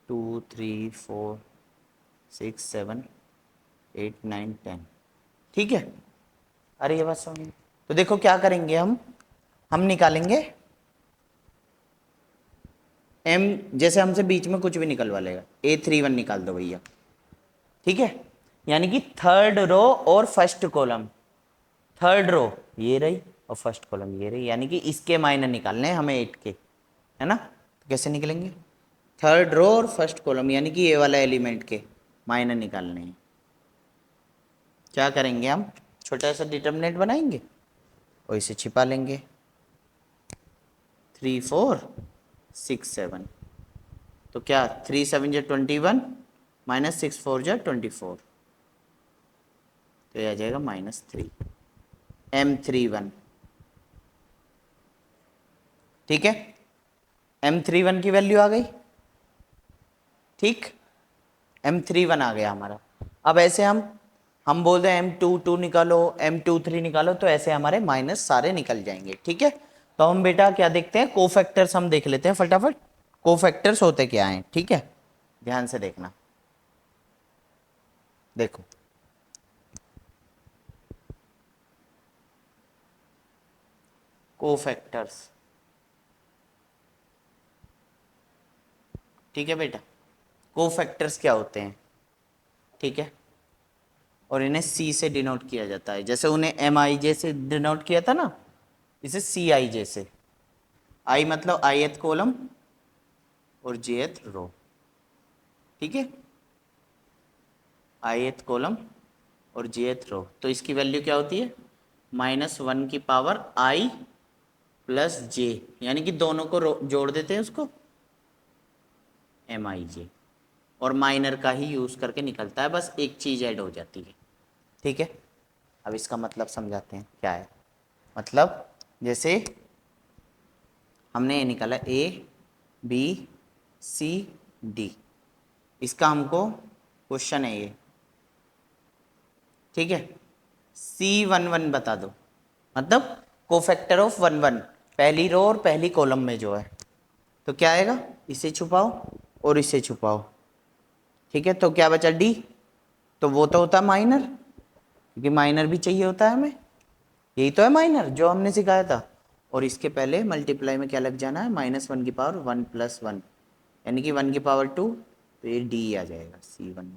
2 3 4 6 7 8 9 10, ठीक है। अरे ये बात समझ, तो देखो क्या करेंगे हम निकालेंगे M, जैसे हमसे बीच में कुछ भी निकलवा लेगा, A31 निकाल दो भैया, ठीक है। यानी कि थर्ड रो और फर्स्ट कॉलम, थर्ड रो ये रही और फर्स्ट कॉलम ये रही, यानी कि इसके माइनर निकालने हैं हमें 8 के, है ना। तो कैसे निकलेंगे, थर्ड रो और फर्स्ट कॉलम यानी कि ये वाला एलिमेंट के माइनर निकालने हैं। क्या करेंगे, हम छोटा सा डिटर्मिनेंट बनाएंगे और इसे छिपा लेंगे। 3 4 6 7, तो क्या 3 7 जो 21 माइनस 6 4 जो 24, तो ये आ जाएगा -3 M31, ठीक है। M31 की वैल्यू आ गई, ठीक, M31 आ गया हमारा। अब ऐसे हम बोल रहे हैं M22 निकालो M23 निकालो, तो ऐसे हमारे माइनस सारे निकल जाएंगे, ठीक है। तो हम बेटा क्या देखते हैं, कोफैक्टर्स हम देख लेते हैं फटाफट। कोफैक्टर्स होते क्या हैं, ठीक है, ध्यान से देखना। देखो कोफैक्टर्स, ठीक है बेटा, कोफैक्टर्स क्या होते हैं, ठीक है, और इन्हें C से डिनोट किया जाता है। जैसे उन्हें MIJ से डिनोट किया था ना, इसे CIJ से। I मतलब ith कॉलम और jth रो, ठीक है, ith कॉलम और jth रो। तो इसकी वैल्यू क्या होती है, -1 की पावर I प्लस j, यानी कि दोनों को जोड़ देते हैं उसको MIJ, और माइनर का ही यूज करके निकलता है, बस एक चीज ऐड हो जाती है, ठीक है। अब इसका मतलब समझाते हैं क्या है। मतलब जैसे हमने ये निकाला ABCD, इसका हमको क्वेश्चन है ये, ठीक है। C11 बता दो, मतलब कोफैक्टर ऑफ 1 1, पहली रो और पहली कॉलम में जो है, तो क्या आएगा, इसे छुपाओ और इसे छुपाओ, ठीक है। तो क्या बचा D, तो वो तो होता है माइनर, क्योंकि माइनर भी चाहिए होता है हमें, यही तो है माइनर जो हमने सिखाया था। और इसके पहले मल्टीप्लाई में क्या लग जाना है, -1 की पावर 1 + 1, यानी कि 1 की पावर 2, तो ये D आ जाएगा C11,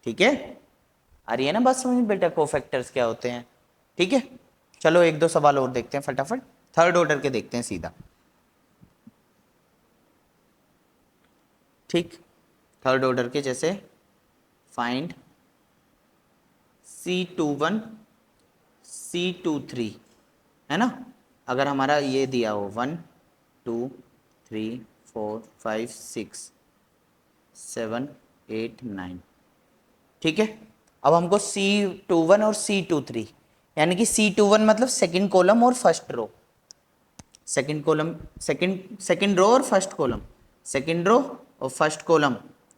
ठीक है। आ रही है ना बात समझ बेटा, कोफैक्टर्स क्या होते हैं, ठीक है। चलो एक दो सवाल और देखते हैं फटाफट, थर्ड ऑर्डर के देखते हैं सीधा, ठीक। थर्ड ऑर्डर के जैसे फाइंड C21 C23, है ना। अगर हमारा ये दिया हो 1 2 3 4 5 6 7 8 9, ठीक है। अब हमको C21 और C23, यानी कि C21 मतलब सेकंड कॉलम और first row, second column second row और फर्स्ट कॉलम, सेकंड रो और फर्स्ट कॉलम,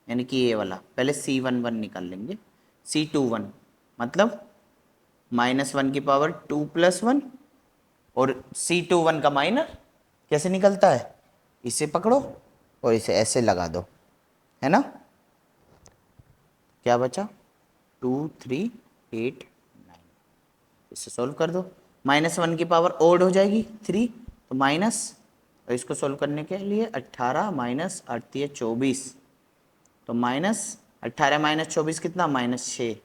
यानी कि ये वाला पहले C11 निकाल लेंगे। C21 मतलब -1 की पावर 2 + 1, और C21 का माइनर कैसे निकलता है, इसे पकड़ो और इसे ऐसे लगा दो, है ना। क्या बचा 2 3 8 9, इसे सॉल्व कर दो। -1 की पावर ओड हो जाएगी 3, तो माइनस, तो इसको सोल्व करने के लिए 18 माइनस 38 24, तो माइनस 18 माइनस 24 कितना, -6,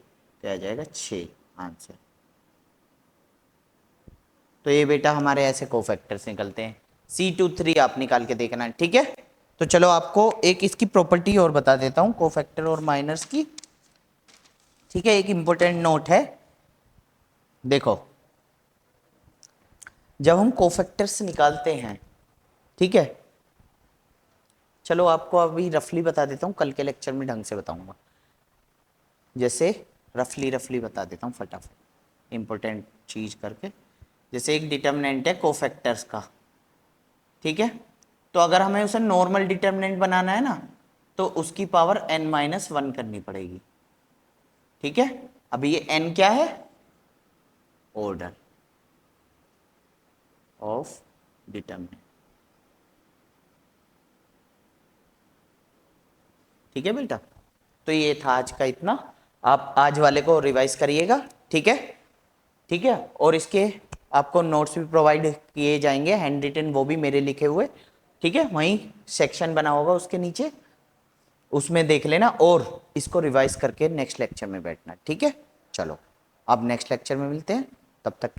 तो आ जाएगा 6 आंसर। तो ये बेटा हमारे ऐसे कोफैक्टर्स निकलते हैं। C23 आप निकाल के देखना, ठीक है। तो चलो आपको एक इसकी प्रॉपर्टी और बता देता हूँ कोफैक्टर और माइनर्स की, ठीक है। एक इंपॉर्टेंट नोट है, देखो जब हम कोफैक्टर्स निकालते हैं, ठीक है, चलो आपको अभी रफली बता देता हूँ, कल के लेक्चर में ढंग से बताऊंगा। जैसे रफली बता देता हूँ फटाफट इंपॉर्टेंट चीज करके। जैसे एक डिटर्मिनेंट है कोफैक्टर्स का, ठीक है, तो अगर हमें उसे नॉर्मल डिटर्मिनेंट बनाना है ना, तो उसकी पावर n-1 करनी पड़ेगी, ठीक है। अभी ये n क्या है, ऑर्डर ऑफ डिटर्मिनेंट, ठीक है बेटा। तो ये था आज का इतना, आप आज वाले को रिवाइज करिएगा, ठीक है, ठीक है। और इसके आपको नोट्स भी प्रोवाइड किए जाएंगे हैंड रिटन, वो भी मेरे लिखे हुए, ठीक है, वहीं सेक्शन बना होगा उसके नीचे, उसमें देख लेना और इसको रिवाइज करके नेक्स्ट लेक्चर में बैठना, ठीक है। चलो अब नेक्स्ट लेक्चर में मिलते हैं, तब तक